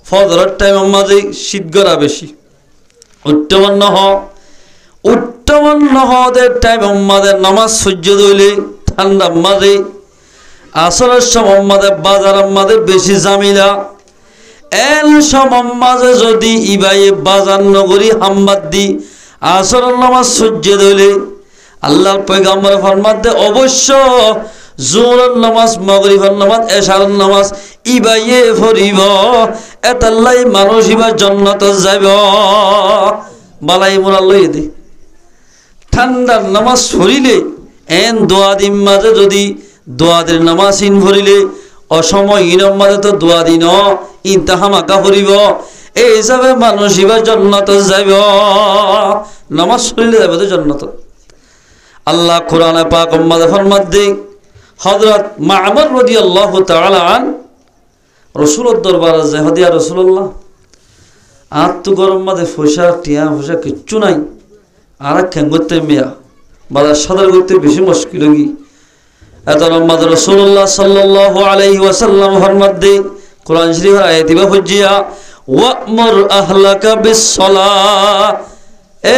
ফজরের টাইম আমাদের শীত গরা বেশি উত্তমন্ন হদের টাইম আমাদের নামাজ সহ্য দইলে ঠান্ডা মাঝে আসরের সময় আমাদের বাজার আমাদের বেশি জামিলা এল সময় মাঝে যদি ইবাইয়ে বাজার নগরী হামবাদ দি আসরের নামাজ সহ্য দইলে আল্লাহর পয়গম্বর ফরমাতে অবশ্য জোহরের নামাজ মাগরিবের নামাজ এশারের নামাজ ইবাইয়ে পড়িব এতাল্লাই মানুষ ইবা জান্নাতে যাইব বালাই মোরা লই দে ঠান্ডার নামাজ পড়িলে এন দোয়া দিন মাঝে যদি দোয়া দিন নামাজ ইন পড়িলে অসময় ইনর মাঝে তো দোয়া দিন ইনতাহামাকা পড়িব এই হিসাবে মানুষ ইবা জান্নাতে যাইব নামাজ পড়িলে যাবে তো জান্নাতে আল্লাহ কোরআনে পাক মাঝে ফরমাতে হযরত মা'মার রাদিয়াল্লাহু তাআলা আন রাসূলের দরবারে যায় হদিয়া রাসূলুল্লাহ আর তো গরম মাঝে ফসা টিয়া ফসা কিচ্ছু নাই আর কেন করতে মিয়া বাজার সদর করতে বেশি মুশকিল হই এত নম্বর রাসূলুল্লাহ সাল্লাল্লাহু আলাইহি ওয়াসাল্লাম ফরমাতে কোরআন শরীফের আয়াত দিবা হুজিয়া ওয়া'মুর আহলাকা বিস-সালাহ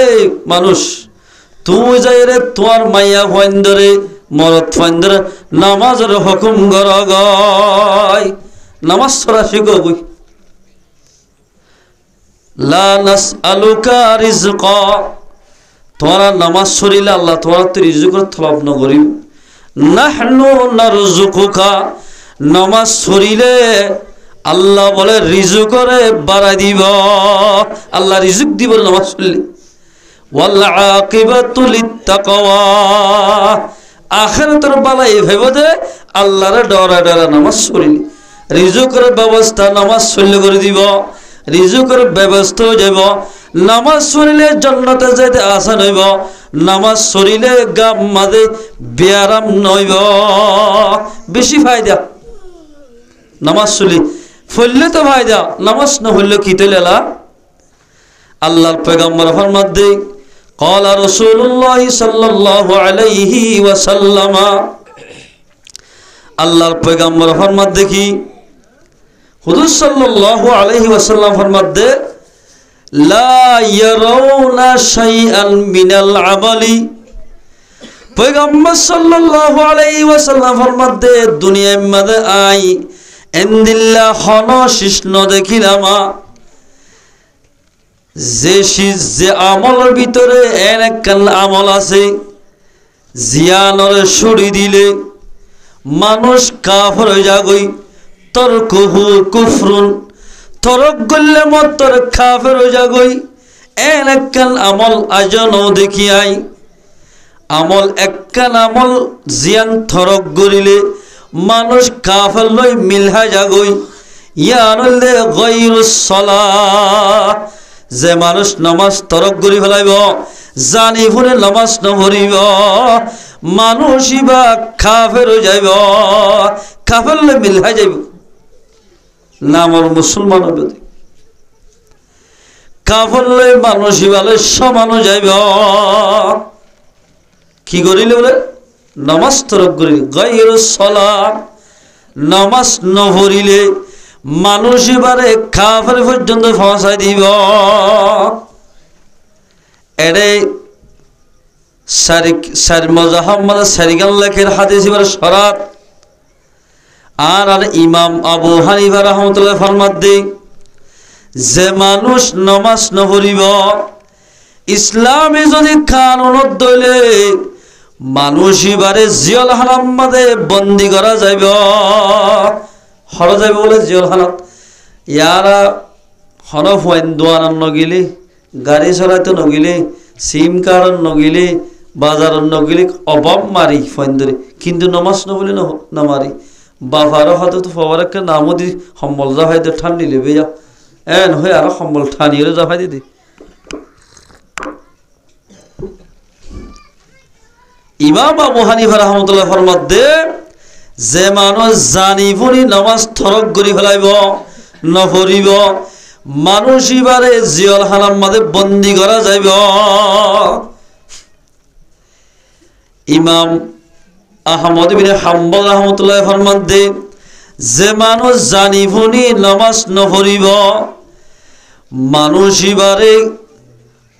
এই মানুষ তুই যাই রে তোমার মাইয়া ফাইন্দরে মরদ ফাইন্দরে নামাজের হুকুম কর গয় নামাজ পড়া শিখো গই লা নাসআলুকা রিজকা তোরা নামাজ পড়িলে আল্লাহ তোরা তো রিজকের তলব ন করিব নাহনু নারযুকুকা নামাজ পড়িলে আল্লাহ বলে রিজকরে বাড়াই দিব আল্লাহ রিজক দিব নামাজ পড়লে ওয়াল আকিবাতু লিত্তাকওয়া আখিরাতের বালাই ভাইবদে আল্লাহর ডরা ডরা নামাজ পড়িলে রিজকের ব্যবস্থা নামাজ পড়লে করে দিব রিজকের ব্যবস্থা হয়ে যাব নামাজ পড়িলে জান্নাতে যেতে আসান হইব নামাজ সরিলে গাম মাঝে ব্যারাম নইব বেশি ফায়দা নামাজ চলি ফললে তো ফায়দা নামাজ না হইলে কি তেলা আল্লাহর পয়গম্বর ফরমাত দেই قال رسول الله صلى الله عليه وسلم আল্লাহর পয়গম্বর ফরমাত দেখি হুজুর সাল্লাল্লাহু আলাইহি ওয়াসাল্লাম ফরমাত দে লা ইয়ারাউনা শাইআন মিনাল আমালি পয়গম্বর সাল্লাল্লাহু আলাইহি ওয়াসাল্লাম ফরমাত দে দুনিয়ার মধ্যে আই এন্দিল্লাহ হন শিষ্ণ দেখিলামা যে আমলের ভিতরে একখান আমল আছে জিয়ানরে ছুড়ি দিলে মানুষ কাফর হয়ে যাগই তরকুহু কুফরুন তরক গল্লে মতর কাফের হয়ে যাগই একখান আমল আজনও দেখিয়াই আমল একখান আমল জিয়ান তরক গরিলে মানুষ কাফের লই মিলহা যাগই ইয়ানলে গায়রুস সালাহ যে মানুষ নামাজ তরক করি ফেলাইব জানি ফুলে নামাজ নপড়িব মানুষই বা কাফের হয়ে যাইব কাফের লই মিলহাই যাইব নামর মুসলমান কাফের লই মানুষই বালে সমান যাইব কি করিলে বলে নামাজ তরক করি গায়রুস সালাহ নামাজ নপড়িলে মানুষ এবারে কাফের পর্যন্ত পৌঁছাই দিব এরে সারি মজাহাম্মদ সারিগাল লেখের হাদিস এবারে সরাত আর ইমাম আবু হানিফা রাহমাতুল্লাহ ফরমাত দেই যে মানুষ নামাজ নপড়িব ইসলামে যদি কানুনত দইলে মানুষ এবারে জিয়াল হারাম মাঝে বন্দী করা যাইব হর যাবে বলে জিয়ালখানাত ইয়ারা হন ফুয়াইন দোয়ান নগিলে গাড়ি চলাইতে নগিলে সিম কার্ড নগিলে বাজার নগিলে অভাব মারি ফুয়াইন ধরে কিন্তু নমাজ নবলে নমারি বাবার হয়তো তো ফবারকে নামও দি সম্বল জাফাই দে ঠান্ডি লেবে যা এন হয়ে আর সম্বল ঠানিয়ে জাফাই দিদি ইমাম আবু হানিফা রাহমাতুল্লাহ ফরমাত দে যে মানুষ জানি ফুনি নামাজ তরক করি ফেলাইব নপড়িব মানুষ এবারে জিয়ল হারাম মাঝে বন্দী করা যাইব ইমাম আহমদ বিন হাম্বল রাহমাতুল্লাহ ফরমান দে যে মানুষ জানি ফুনি নামাজ নপড়িব মানুষ এবারে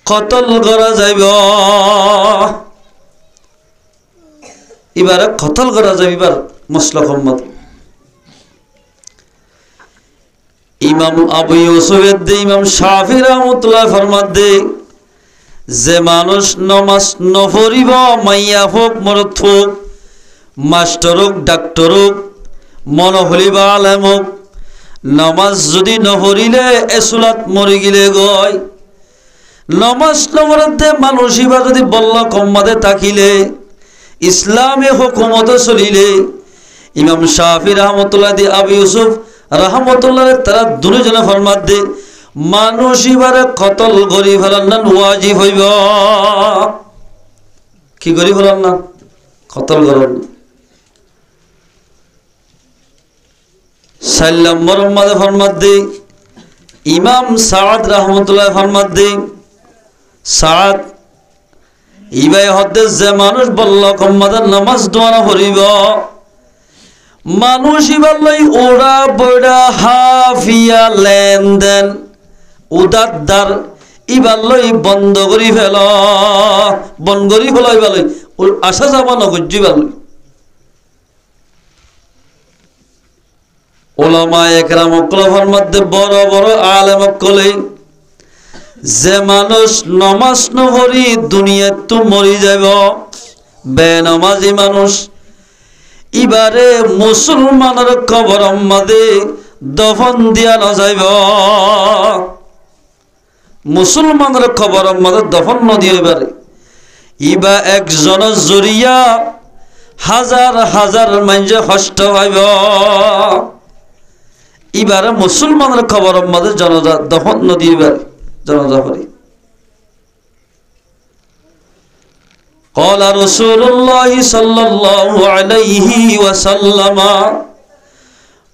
কতল করা যাইব এবারে কতল করা যাইব এবার মুসলাফ মত ইমাম আবু ইউসুফের দে ইমাম শাফি রাহমাতুল্লাহ ফরমাত দে যে মানুষ নামাজ নপড়িব মাইয়া হোক মরদ হোক মাস্টার হোক ডাক্তার হোক মনহলি বা আলেম হোক নামাজ যদি নপড়িলে এসুলাত মরি গিলে গয় নামাজ নপড়তে মানুষ এবার যদি বল্ল কম্মাদে থাকিলে ইসলামে হুকুমত চলিলে ইমাম শাফি রাহমাতুল্লাহ দি আবু ইউসুফ রাহমাতুল্লাহ তারা দুজনে ফরমাত দে মানুষ এবারে কতল করি ফেলার না ওয়াজিব হইব কি করি ফেলার না কতল করার না 4 নম্বর মাঝে ফরমাত দে ইমাম সাদ রাহমাতুল্লাহ ফরমাত দে সাদ ইবাই হদ্দে যে মানুষ বলল কম্মাদের নামাজ দোয়ানা পড়িব মানুষ ইবার লই ওরা বইরা হাফিয়া লেনদেন উদারদার ইবার লই বন্ধ করি ফেল বন করি ফেল ইবার লই আসা যাবা নগজ্জি বার লই ওলামা একরাম অকলফার মধ্যে বড় বড় আলেম অকলে যে মানুষ নমাজ নপড়ি দুনিয়াত তো মরি যাব বেনমাজি মানুষ ইবারে মুসলমানের কবর মাঝে দফন দিয়া না যাইব মুসলমানের কবর মাঝে দফন নদিয়ে এবারে ইবা একজনের জরিয়া হাজার হাজার মানুষে কষ্ট পাইব এবারে মুসলমানের খবর মাঝে জনজা দফন নদী এবারে জনজা করি قال رسول الله صلى الله عليه وسلم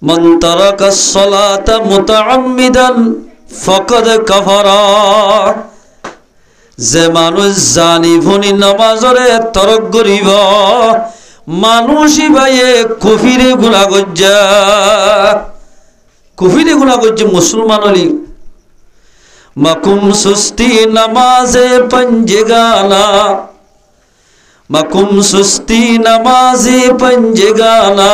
من ترك الصلاة متعمدا فقد كفر যে মানুষ জানি ভুনি নামাজরে তরক করিব মানুষই ভাইয়ে কুফিরে গুনাহ করছে মুসলমান হলি মাকুম সুস্তি নামাজে পঞ্জগানা মাকুম সুস্তি নামাজে পঞ্জগানা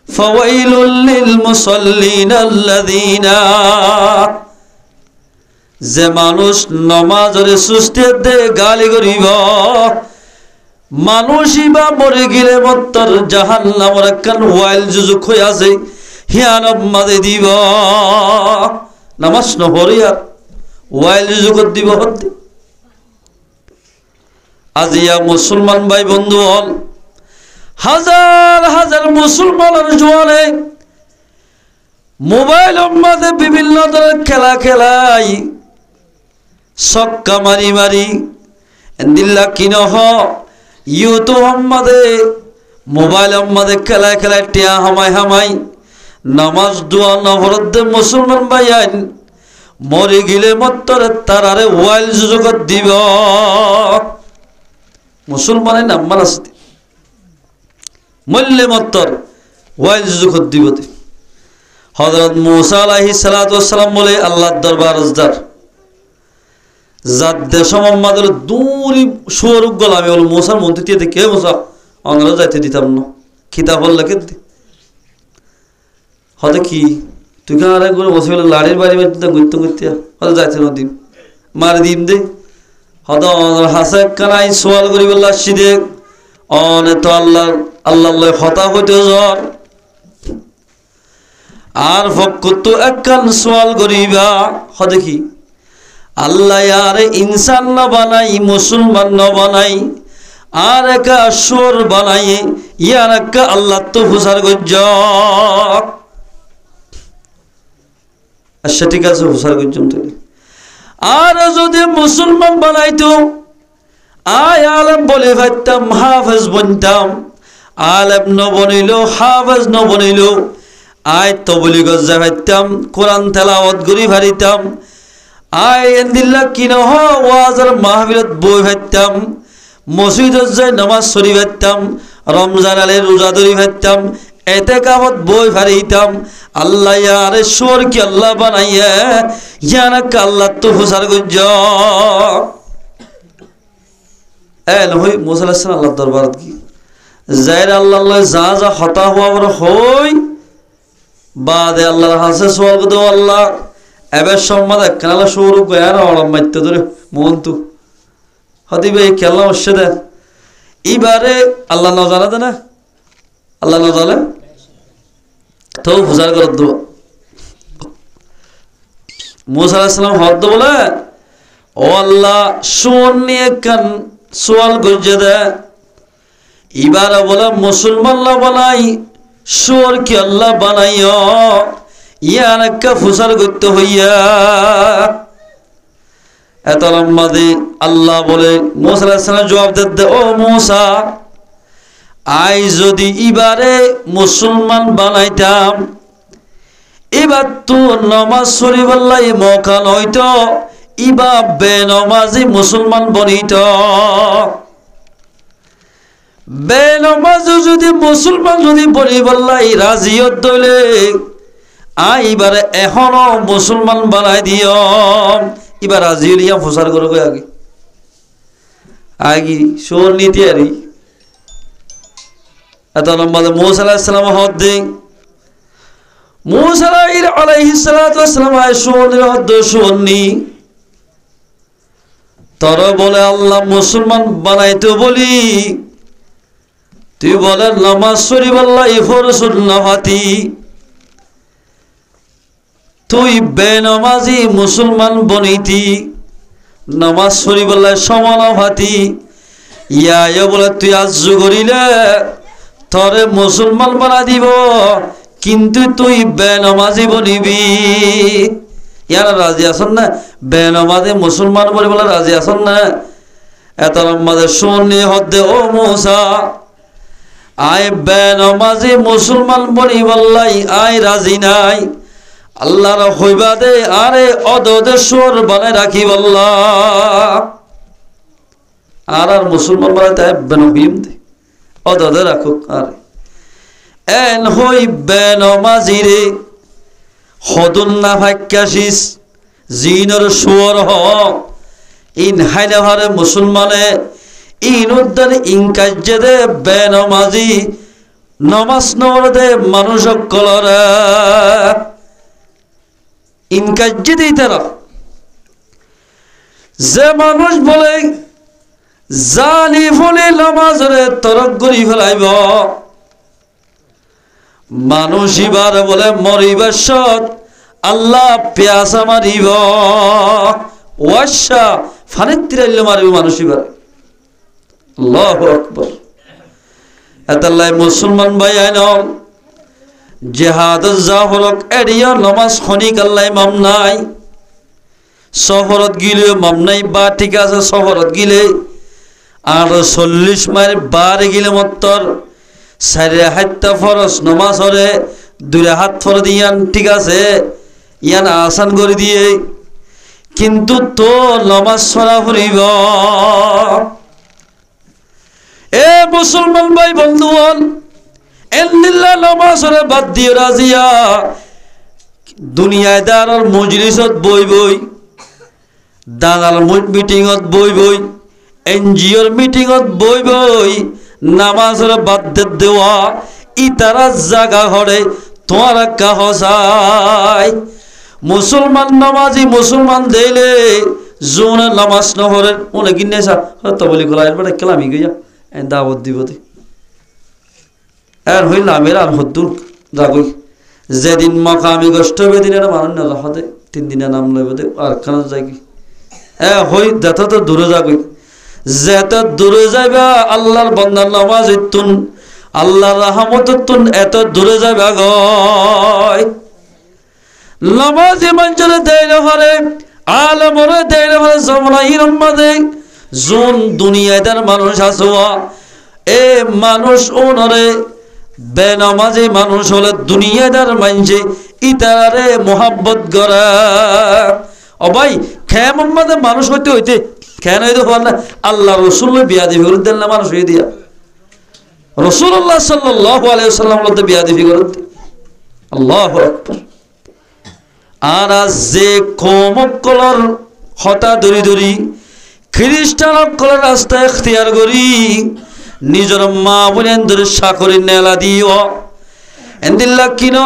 ফাওয়াইলুল লিল মুসাল্লিন আল্লাযিনা যে মানুষ নামাজরে সুস্তি দে গালি করিব মানুষই বা মরে গেলে মত্তর জাহান্নামের একখান ওয়াইল জুজুক হয়ে আছে হিয়ানব মাদে দিব নামাজ নহরিয়া ওয়াইল জুজুক দিব হতে আজিয়া মুসলমান ভাই বন্ধু হল হাজার হাজার মুসলমানের জোয়ারে মোবাইল মাদে বিভিন্ন ধরনের খেলা খেলাই ছক্কা মারি মারি দিল্লা কিনহ ইউটিউব মাদে মোবাইল মাদে খেলায় খেলায় টিয়া হামাই নামাজ দোয়া নভরদে মুসলমান ভাই আইন মরে গেলে মত্তরে তারারে ওয়াইল জুজুকত দিব মুসলমানের নাম্বার আছে মল্লে মত্তর ওয়াইল জুজুকত দিব হযরত মূসা আলাইহিস সালাতু ওয়াস সালাম বলে আল্লাহর দরবার আজদার জাত দেশম আমাদের দূরি স্বরূপ গলামে হল মূসার মন্ত্রী দিয়ে কে মূসা আমরা যাইতে দিতাম না খিতাব হল লাগে হতে কি তুই কেন আরেক করে বসে গেলে লাড়ির বাড়ি বাড়িতে ঘুরতে ঘুরতে হয়তো যাইতে না দিন মার দিন দে হয়তো হাসে কানাই সোয়াল করি বললা সিদে অনে তো আল্লাহ আল্লাহ হতা হইতে জ্বর আর ফকত একখান সোয়াল করিবা হতে কি আল্লাহ আরে ইনসান না বানাই মুসলমান না বানাই আর একা সুর বানাই ইয়ার একা আল্লাহ তো হুসার গজ্জ আচ্ছা ঠিক আছে হুসার গজ্জম তুলি আর যদি মুসলমান বানাইতো আয় আলেম বলে ভাবতাম হাফেজ বনতাম আলেম ন বনিল হাফেজ ন বনিল আয় তবলি গজ্জা ভাবতাম কোরআন তেলাওয়াত করি ভারিতাম আয় এন্দিল্লা কিনহ ওয়াজের মাহফিলত বই ভাবতাম মসজিদত যাই নামাজ পড়ি ভাবতাম রমজান আলে রোজা ধরি ভাবতাম এতেকাফত বই ভারিতাম আল্লাহ আরে সুর কি আল্লাহ বানাইয়া ইয়ানাক আল্লাহ তো হুসার গজ্জ নই মূসা আলাইহিস সালাম আল্লাহর দরবারত কি যাইর আল্লাহ যা যা হতা হওয়া বড় হই বাদে আল্লাহর হাসে সওয়াল করতে আল্লাহ এবার সম্মাদ একখানা শুরু করে ওরম মাইতে ধরে মন্তু হদিবে এই খেলা অবশ্যই এবারে আল্লাহ না জানা দে না আল্লাহ না জানে তো হুজার করে দো মূসা আলাইহিস সালাম হদ বলে ও আল্লাহ শুন নিয়ে কান সোয়াল গজ্জে দে এবারে বলে মুসলমান না বানাই সুর কি আল্লাহ বানাইও ইয়ার একটা ফুসার করতে হইয়া এত লম্বাদে আল্লাহ বলে মূসা আলাইহিস সালাম জবাব দে ও মূসা আই যদি এবারে মুসলমান বানাইতাম এবার তো নামাজ পড়িবাল্লাই মৌকা নয়তো ইবা বেনমাজি মুসলমান বনিত বেনমাজ যদি মুসলমান যদি বনিবাল্লাই রাজিয়ত দইলে আইবারে এখনো মুসলমান বানাই দিও এবার রাজি হলিয়া প্রচার করো আগে আগে সোর নীতি আরি এত লম্বা মূসা আলাইহিস সালাম হদ দে মূসা আলাইহিস সালাম আয় সোনের হদ সোননি তোর বলে আল্লাহ মুসলমান বানাইতে বলি তুই বলে নামাজ পড়িবাল্লাই ফরজুল নাফাতি তুই বেনমাজি মুসলমান বনিতি নামাজ পড়িবাল্লাই সমান ভাতি ইয়া বলে তুই আজ্জু করিলে তরে মুসলমান বানা দিব কিন্তু তুই বেনমাজি বনিবি ইয়ারা রাজি আছেন না বেনমাজি মুসলমান বলে বলে রাজি আছেন না এত আমাদের শুনে হদে ও মুসা আয় বেনামাজি মুসলমান বলি বললাই আয় রাজি নাই আল্লাহর হইবা দে আরে অদদেশ্বর বানায় রাখি বল্লা আর মুসলমান বলে তাই বেনবিম দে অদদে রাখুক আর এন হই বেনামাজি রে হদুন না ভাক্যাশিস জিনর সুয়র হ ইন হাইলে হারে মুসলমানে ইন উদ্দান ইনকাজ্যে দে বেনামাজি নমাজ নর দে মানুষ কলরে ইনকাজ্যে দিই তারা যে মানুষ বলে জালি ফলে নামাজরে তরক করি ফেলাইব মানুষ ইবার বলে মরিবার সৎ আল্লাহ পেয়াসা মারিব ওয়াশা ফানের তিরাইলে মারিব মানুষ ইবার আল্লাহু আকবার এতাল্লাই মুসলমান ভাই আইন জেহাদ জাহরক এরিয়া নমাজ খনিক আল্লাহ মাম নাই শহরত গিলে মাম নাই বা ঠিক আছে শহরত গিলে আর 40 মাইল বারে গিলে মত্তর সাইরে হাত্তা ফরজ নমাজ হরে দুই হাত ফর দিয়ান ঠিক আছে ইয়ান আসান করে দিয়ে কিন্তু তো নমাজ ছড়া ফুরিব এ মুসলমান ভাই বন্ধুগণ এন্দিল্লা নমাজ হরে বাদ দিয়ে রাজিয়া দুনিয়ায় দাঁড়ার মজলিসত বই বই দাঁড়ার মিটিংত বই বই এনজিওর মিটিংত বই বই নামাজের বাদ দেওয়া ইতারা জাগা হরে তোমার কাহসাই মুসলমান নামাজি মুসলমান দেইলে জোন নামাজ নহরে ওনে কিনে সা তো বলি গলায় বড় কালামি গইয়া দাওয়াত দিব দে আর হইল আমের আর হদ্দুর যাগই যেদিন মাকামি কষ্ট হবে দিনের মানুষ না রাখতে 3 দিনের নাম লইব দে আর খানা যাগি হই যত তো দূরে যাগই যত দূরে যাইবা আল্লাহর বান্দার নামাজ ইতুন আল্লাহর রহমতুন এত দূরে যাইবা গয় নামাজ মঞ্জুরে দেইলে হরে আলমরে দেইলে হরে জমনাই রম্মাদে জোন দুনিয়াদার মানুষ আসোয়া এ মানুষ ওনরে বেনামাজি মানুষ হলে দুনিয়াদার মানছে ইতারে মোহাব্বত করে ও ভাই খেয়ে মোহাম্মদে মানুষ হইতে হইতে কেন হইতে হওয়ার না আল্লাহ রসুল বিয়াদি ফিরত দেন না মানুষ হয়ে দিয়া রসুল্লাহ সাল্লাল্লাহু আলাইহি ওয়াসাল্লাম বলতে বিয়াদি ফিরত আল্লাহু আকবার আর যে কমকলর হতা দরি দরি খ্রিস্টান কলর রাস্তা ইখতিয়ার করি নিজের মা বোনের ধরে সাকরি নেলা দিও এন্দিল্লা কিনো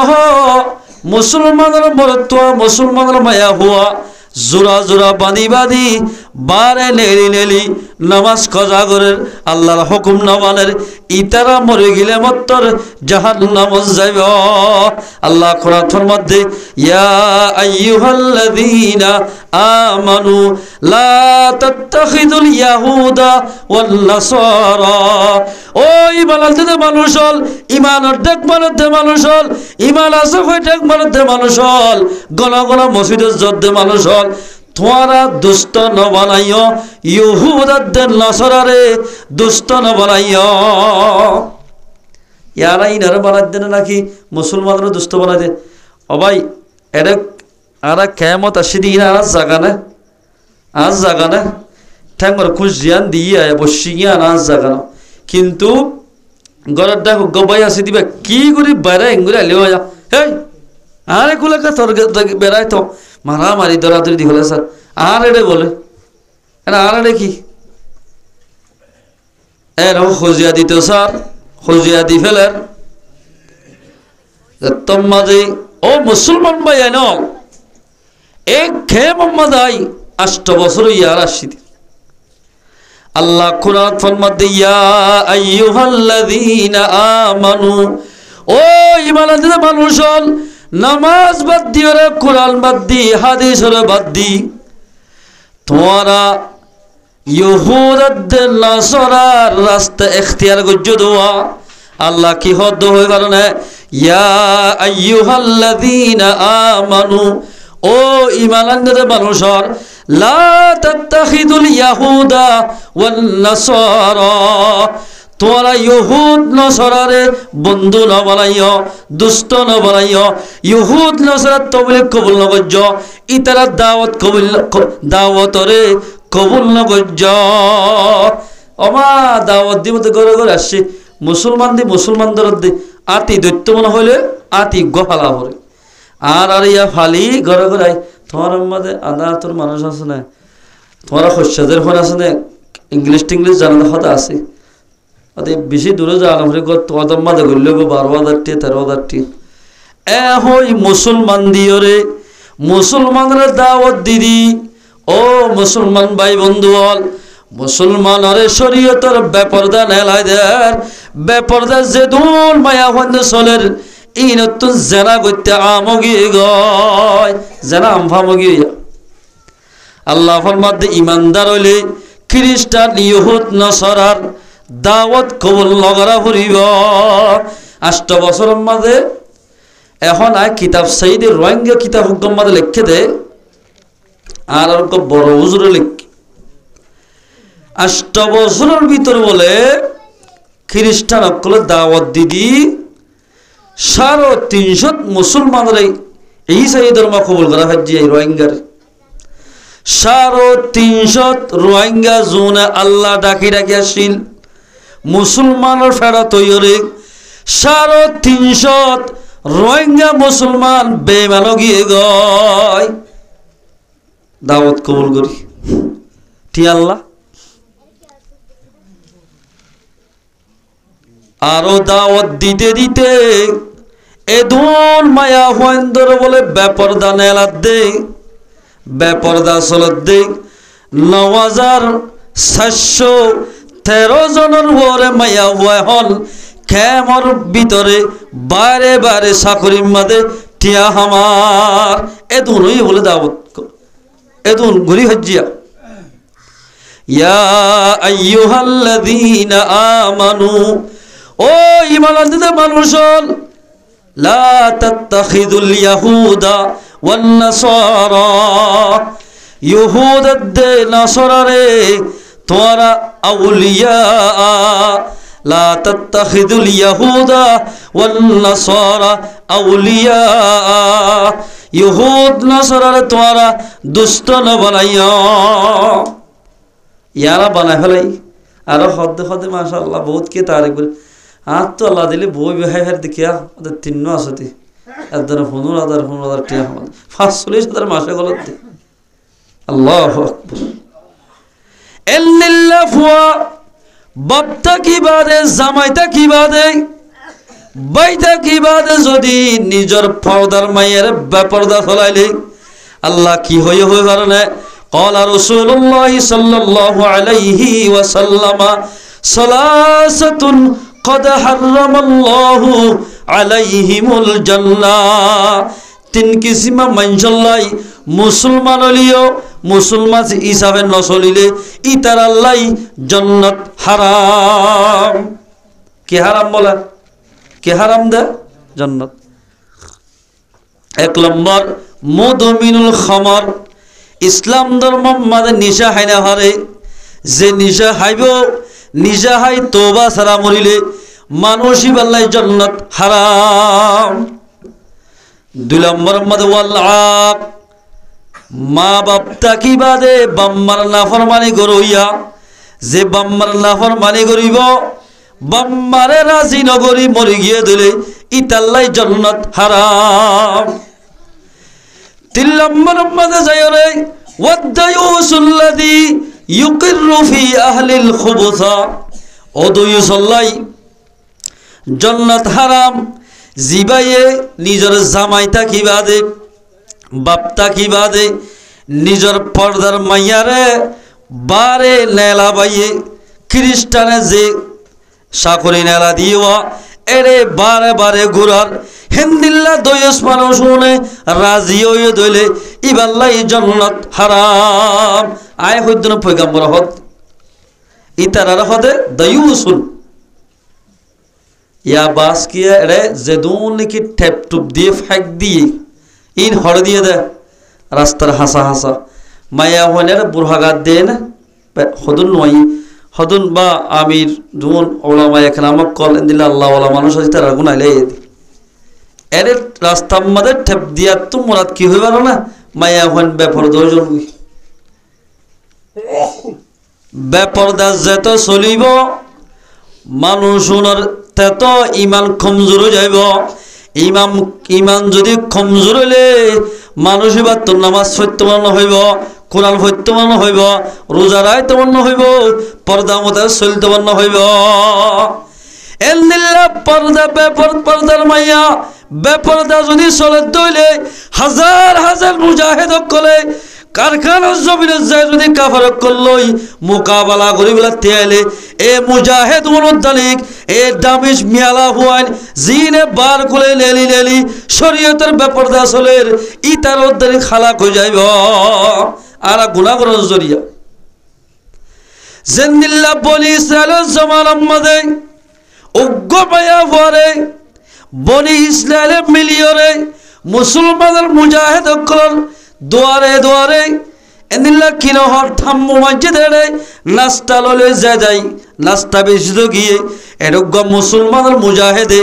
মুসলমানের মরত্ব মুসলমানের মায়া হওয়া জোড়া জোড়া বাঁধি বাঁধি বারে নেলি নেলি নামাজ কজা করের আল্লাহর হুকুম না মানের ইতারা মরে গেলে মত্তর জাহান্নাম যাইব আল্লাহ কোরআনের মধ্যে ইয়া আইয়ুহাল্লাযীনা আমানু লা তাত্তাখিযুল ইয়াহুদা ওয়ান নাসারা ও ইমানতে মানুষ হল ইমানের দেখ মানতে মানুষ হল ইমান আছে হই দেখ মানতে মানুষ হল গণ গণ মসজিদের জদ্দে মানুষ হল তোমারা দুষ্ট ন বানাইও ইহুদাদের নাসারারে দুষ্ট ন বানাইও ইয়ারা ইনারা বানাই দেন নাকি মুসলমানরা দুষ্ট বানাই দে ও ভাই এরা আরা কিয়ামত আসি দিন আজ জাগা না ঠ্যাঙ্গর খুশ জিয়ান দিয়ে বসিয়া আজ জাগা না কিন্তু ঘরের দেখো গবাই আসি দিবে কি করি বাইরে এঙ্গুরে আলিও যা হেই আরে কুলাকা তোর বেড়াই তো মারামারি দরাদরি দি হলে স্যার আর এড়ে বলে আর এড়ে কি এরও খোঁজিয়া দিত স্যার খোঁজিয়া দি ফেলের তোর মাঝে ও মুসলমান ভাই ন এক খেয়ে মোহাম্মদ আই 8 বছর ইয়ার আসি আল্লাহ কোরআন ফরমাতে ইয়া আইয়ুহাল্লাযীনা আমানু ও ঈমানদার মানুষ হল নামাজ বাদ দিও রে কোরআন বাদ দি হাদিস রে বাদ দি তোমরা ইহুদাদের নাসারার রাস্তা ইখতিয়ার করছো দোয়া আল্লাহ কি হদ হয়ে গেল না ইয়া আইয়ুহাল্লাযীনা আমানু ও ঈমানদার মানুষ হল লা তাত্তাখিদুল ইয়াহুদা ওয়ান নাসারা, তোমরা ইহুদ নসরারে বন্ধু ন বানাইও, দুষ্ট ন বানাইও। ইহুদ নসরাত তবলিগ কবুল ন করজ, ইতারা দাওয়াত কবুল দাওয়াতরে কবুল ন করজ। অমা দাওয়াত দিব তো ঘরে ঘরে আসছে মুসলমান দি মুসলমানদের দি আতি দৈত্য মনে হইলে আতি গফালা ভরে আর ইয়া ফালি ঘরে ঘরে তোমার মধ্যে আদা তোর মানুষ আছে না, তোমার শস্যদের ফোন আছে না, ইংলিশ টিংলিশ জানাতে হতে আছে বেশি দূরে যাওয়া হলে তোমাদের মাঝে ঘুরলে 12,000 13,000 হই মুসলমান দিওরে মুসলমানরা দাওয়াত দিদি। ও মুসলমান ভাই বন্ধু বল, মুসলমানরে শরীয়তের বেপরদা নেলাই দের, বেপরদা যে দূর মায়া হন্দ চলের ই নতুন জেনা করতে আমগি গয়, জেনা আমফামগি। আল্লাহ ফরমাতে ইমানদার হইলে খ্রিস্টান ইহুদ নসরার দাওয়াত কবুল নগরা ফুরিব। 8 বছরের মাঝে এখন আর কিতাব সাইডে রোহিঙ্গা কিতাব হুকুম মাঝে লিখে দে আর বড় হুজুরে লিখে 8 বছরের ভিতর বলে খ্রিস্টান অকল দাওয়াত দিদি 350 মুসলমানের এই সাই ধর্ম কবুল করা হচ্ছে। এই রোহিঙ্গার 350 রোহিঙ্গা জোনে আল্লাহ ডাকি ডাকি আসিল মুসলমানের ফেরা তৈরি। 350 রোহিঙ্গা মুসলমান বেমান গিয়ে গয় দাওয়াত কবুল করি ঠিক আল্লাহ। আরো দাওয়াত দিতে দিতে এদুন মায়া হইন্দর বলে বেপরদা নেলাত দে, বেপরদা চলত দে। 9,713 জনের ওরে মায়া হওয়া হল খেমর ভিতরে বারে বারে চাকরির মাঝে টিয়া হামার এদুনই বলে দাওয়াত এদুন ঘুরি হজ্জিয়া। ইয়া আইয়ুহাল্লাযীনা আমানু, ও ঈমানদার মানুষ লা তাত্তাখিদুল ইয়াহুদা ওয়ান নাসারা, ইহুদে নাসারারে তোমরা আউলিয়া। লা তাত্তাখিদুল ইয়াহুদা ওয়ান নাসারা আউলিয়া, ইহুদ নাসারারে তোমরা দুষ্ট ন বানাইও। ইয়ারা বানাই ফেলাই আরো হদে হদে মাশাআল্লাহ বহুত কে তারিখ বলে আর তো আল্লাহ দিলে বই বেহাই ফের দেখিয়া ওদের 3 আছে একদম 15,000 টিয়া 45,000 মাসে গলত আল্লাহু আকবার। এল্লিল্লাহ ফুয়া বাপটা কি বাদে জামাইটা কি বাদে বাইটা কি বাদে যদি নিজের পর্দার মায়ের বেপরদা চলাইলে আল্লাহ কি হয়ে হয়ে কারণে قال رسول الله صلى الله عليه وسلم ثلاثة قد حرم الله عليهم الجنة। 3 কিসিম মানশাল্লাহ মুসলমান হলিও মুসলমান হিসাবে নচলিলে ইতার আল্লাহ জান্নাত হারাম। কি হারাম বলা, কি হারাম দে জান্নাত। 1 নম্বর মুদমিনুল খামার, ইসলাম ধর্ম মাঝে নিশা হাইনা হারে, যে নিশা হাইব নিশা হাই তোবা ছাড়া মরিলে মানুষই বাল্লাই জান্নাত হারাম। 2 নম্বর মাঝে ওয়াল আক, মা বাপ তাকি বাদে বাম্মার নাফরমানি গরইয়া, যে বাম্মার নাফরমানি করিব বাম্মারে রাজি নগরী মরি গিয়ে দিলে ইতাল্লাই জান্নাত হারাম। 3 নম্বর মাঝে যায় রে ওয়াদায়ুসুল্লাযী ইউকিরু ফি আহলিল খুবুসা, অদয়ুসল্লাই জান্নাত হারাম। জিবাইয়ে নিজের জামাইতা কি বাদে বাপতা কি বাদে নিজের পর্দার মাইয়ারে বারে নেলা বাইয়ে খ্রিস্টানে যে চাকরি নেলা দিওয়া এরে বারে বারে ঘুরার হিন্দিল্লা দয়স মানুষ শুনে রাজি হয়ে দইলে ইবাল্লাই জান্নাত হারাম। আয় হইদন পয়গাম্বর হদ ইতারার হদে দয়ুসুল ইয়া বাস কিয়া এরে যেদুন নাকি ঠেপ টুপ দিয়ে ফেক দিয়ে ইন হড় দিয়ে দে রাস্তার হাসা হাসা মায়া হনের বুরহাগাত দেন হদুন নয় হদুন বা আমির যুন ওলামা একরামক কল দিলে আল্লাহ ওলা মানুষ আছে তারা গুনাইলে এর রাস্তার মধ্যে ঠেপ দিয়া তো মোরাদ কি হইব না মায়া হন বেপরদা জন্মই বেপরদা যেত চলিব মানুষের তেত ইমান কমজোর যাইব ইমান যদি কমজোর হইলে মানুষ এবার তোর নামাজ সত্যমান হইব কোরআন সত্যমান হইব রোজা রাইতমান হইব পর্দা মতে চলিতমান হইব এলদিল্লা পর্দা পর্দার মাইয়া বেপর্দা যদি চলে দইলে হাজার হাজার মুজাহিদ কলে কারখানার জমিনে যায় যদি কাফারক করলই মোকাবেলা করিবেলা তেলে এ মুজাহিদ মুনদ্দালিক এ দামিশ মিয়ালা হুয়াইন জিনে বার করে লেলি লেলি শরীয়তের বেপর্দা চলের ইতার উদ্দারি খালাক হয়ে যাইব আর গুনাহর জরিয়া জেন্দিল্লা বনি ইসরায়েলের জমানার মধ্যে উগ্র মায়া পরে বনি ইসরায়েলের মিলিয়রে মুসলমানের মুজাহিদ কলর দুয়ারে দুয়ারে এদিল্লা কিনহর থাম্মু মসজিদে নাস্তা ললে যাই নাস্তা বেশি তো গিয়ে এরকম মুসলমানের মুজাহিদে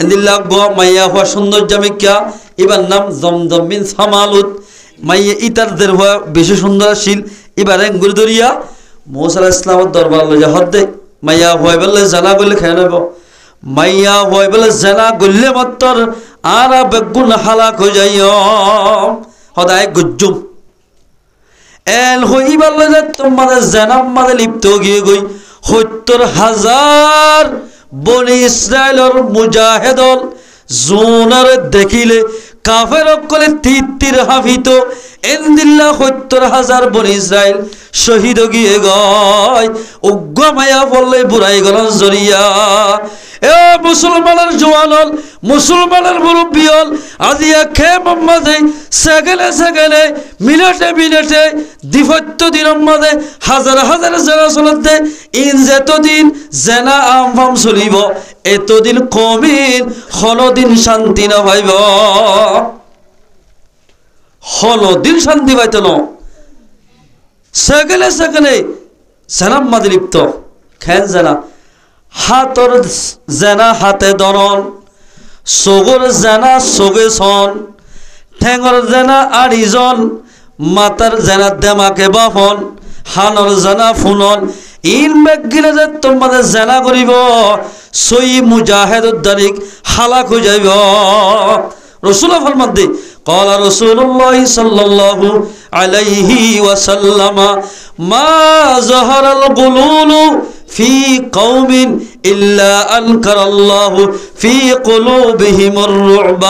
এদিল্লা গ মাইয়া হওয়া সুন্দর জামিকা এবার নাম জমজম বিন সামালুত মাইয়া ইতারদের হওয়া বেশি সুন্দর শিল এবার গুরু দরিয়া মুসা আলাইহিস সালামের দরবার লয়ে হদ্দে মাইয়া হওয়া বলে জানা বলে খেয়ে নেব মাইয়া হওয়া বলে জানা গল্লে মাত্র আর বেগুন হালাক হয়ে যাইও সদায় গুজ্জুম এল হইবার লগে তোমাদের জানাম মাদে লিপ্ত গিয়ে গই ৭০,০০০ বনি ইসরায়েলের মুজাহিদল জোনার দেখিলে কাফের কলে তিত্তির হাফিত এন্দিল্লা ৭০,০০০ বনি ইসরায়েল শহীদ গিয়ে গয় উগ্র মায়া বললে বুড়াই গল জরিয়া এ মুসলমানের জওয়ানল মুসলমানের মুরব্বিয়ল আজিয়া খে মোহাম্মদে সেকেলে সেকেলে মিনিটে মিনিটে দিফত্য দিনের মধ্যে হাজার হাজার জেনা চলতে ইন যেতদিন জেনা আমফাম চলিব এতদিন কমিন হলদিন শান্তি না পাইব হলদিন শান্তি পাইত ন সেকেলে সেকেলে জেনার মাঝে লিপ্ত খেন জেনা হাতর জেনা হাতে দরন চগুর জেনা চগে চন ঠেঙর জেনা আড়িজন মাতার জেনা দেমাকে বাফন হানর জেনা ফুনন ইন বেগিলে যে তোমাদের জেনা করিব সই মুজাহিদ উদ্দারিক হালাক হয়ে যাইব রসুল ফরমান দি قال رسول الله صلى الله عليه وسلم ما ظهر الغلول في قوم إلا أنكر الله في قلوبهم الرعب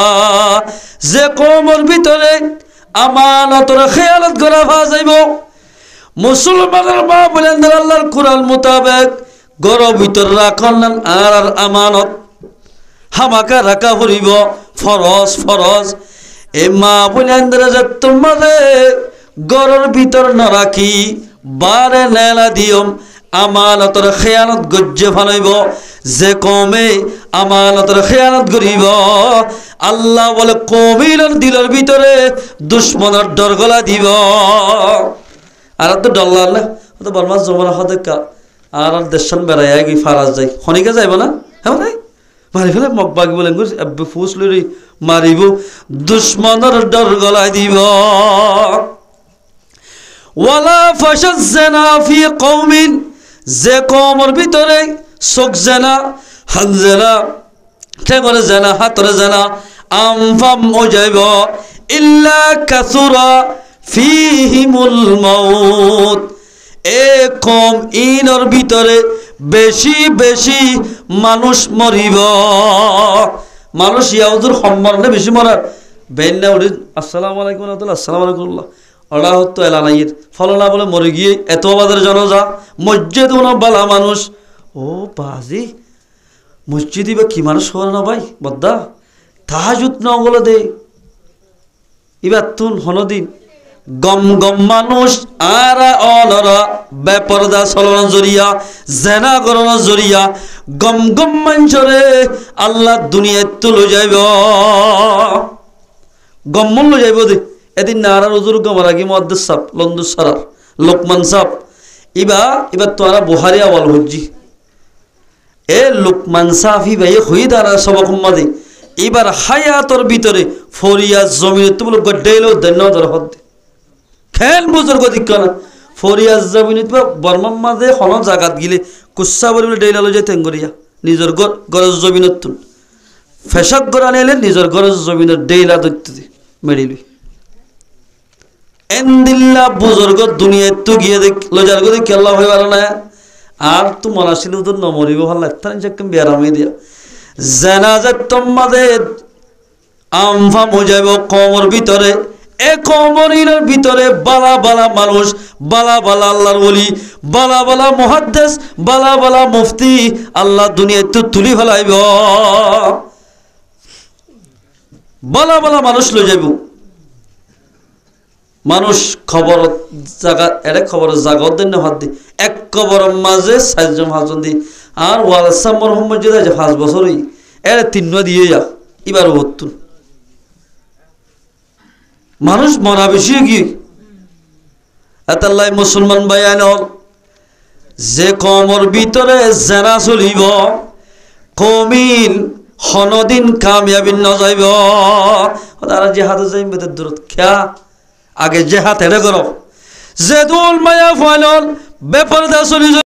যে কওমের ভিতরে আমানতের খেয়ানত করা যাইব মুসলমানের মা বলেন আল্লাহর কুরআন মোতাবেক গরব ভিতর রাখন আর আমানত হামাকা রাখা হইব ফরজ ফরজ এ মা বলেন যে তোমাদের গরর ভিতর না রাখি বারে নেলা দিয়ম আমানতের খেয়ানত গজ্জে ফালাইব যে কমে আমানতের খেয়ানত করিব আল্লাহ বলে কমিলের দিলের ভিতরে দুশ্মনের ডর গলা দিব আর তো ডল্লা না তো বলমাস জমানা হদেকা আর দেশন বেড়াই গিয়ে ফারাজ যাই খনিকে যাইব না হ্যাঁ নাই মারি ফেলে মগ বাগি বলেন ফুস লই মারিব দুশ্মনের ডর গলা দিব ওয়ালা ফাশাজ্জানা ফি কওমিন যে কওমের ভিতরে চোখ জেনা হাত জেনা ঠেঙরে জেনা হাতরে জেনা আমফাম ও যাইব ইল্লা কাসুরা ফিহিমুল মাউত এ কম ইনর ভিতরে বেশি বেশি মানুষ মরিব মানুষ ইয়াউদুর সম্মানে বেশি মরার বেন্না উঠি আসসালামু আলাইকুম রাহমাতুল্লাহ আসসালামু আলাইকুম ওরা হতো এলানাইয়ের ফলনা বলে মরে গিয়ে এত আমাদের জনজা মসজিদ বালা মানুষ ও বাজি মসজিদই বা কি মানুষ করে না ভাই বদ্দা তাহাজুদ না বলে দে এবার তুন হনদিন গম গম মানুষ আর অনরা বেপরদা চলন জরিয়া জেনা করন জরিয়া গম গম মানুষরে আল্লাহ দুনিয়ায় তুলে যাইব গম মূল্য যাইব দে এদিন নারা রুজুর গমরাগি মুহাদ্দিস সাহেব লন্দু সারার লোকমান সাহেব এবার তোরা বুহারি আওয়াল হজ্জি এ লোকমান সাফি ভাই হই দাঁড়া সবক মাদে এবার হায়াতর ভিতরে ফরিয়া জমিনে তুমি গড্ডাইলো ধন্যবাদ হদ খেল বুজুর্গ দিক না ফরিয়া জমিনে বর্মার মাঝে হন জাগাত গিলে কুচ্ছা বলে ডেইলালো যে তেঙ্গরিয়া নিজের গরজ জমিনত তুন ফেসক গড়া নিলে নিজের গরজ জমিনের ডেইলা দৈত্য মেরিলি এন্দিল্লা বুজুর্গ দুনিয়ায় তো গিয়ে দেখ লজার গো দেখি আল্লাহ হয়ে পারো না আর তো মনে ছিল তো নমরিব ভাল লাগতাম যে বেড়ামে দিয়া জানাজার তোমাদে আমফা মজাইব কমর ভিতরে এ কমরের ভিতরে বালা বালা মানুষ বালা বালা আল্লাহর ওলি বালা বালা মুহাদ্দিস বালা বালা মুফতি আল্লাহ দুনিয়ায় তো তুলি ফেলাইব বালা বালা মানুষ লই যাইব মানুষ খবর জায়গা এটা খবরের জায়গা দেন হাত দি এক কবরের মাঝে 4 জন 5 জন দি আর ওয়ালসাম মোহাম্মদ যদি 5 বছরই এর 3 দিয়ে যা এবার হতুন মানুষ মরা বেশি কি এতাল্লাই মুসলমান বায়ান যে কমর ভিতরে জেনা চলিব কমিল হনদিন কামিয়াবি ন যাইব তারা জিহাদে যাইবে দূরত খেয়া আগে জেহাদ হেরে করো যে দোল মায়া ফাইনল বেপরদা চলি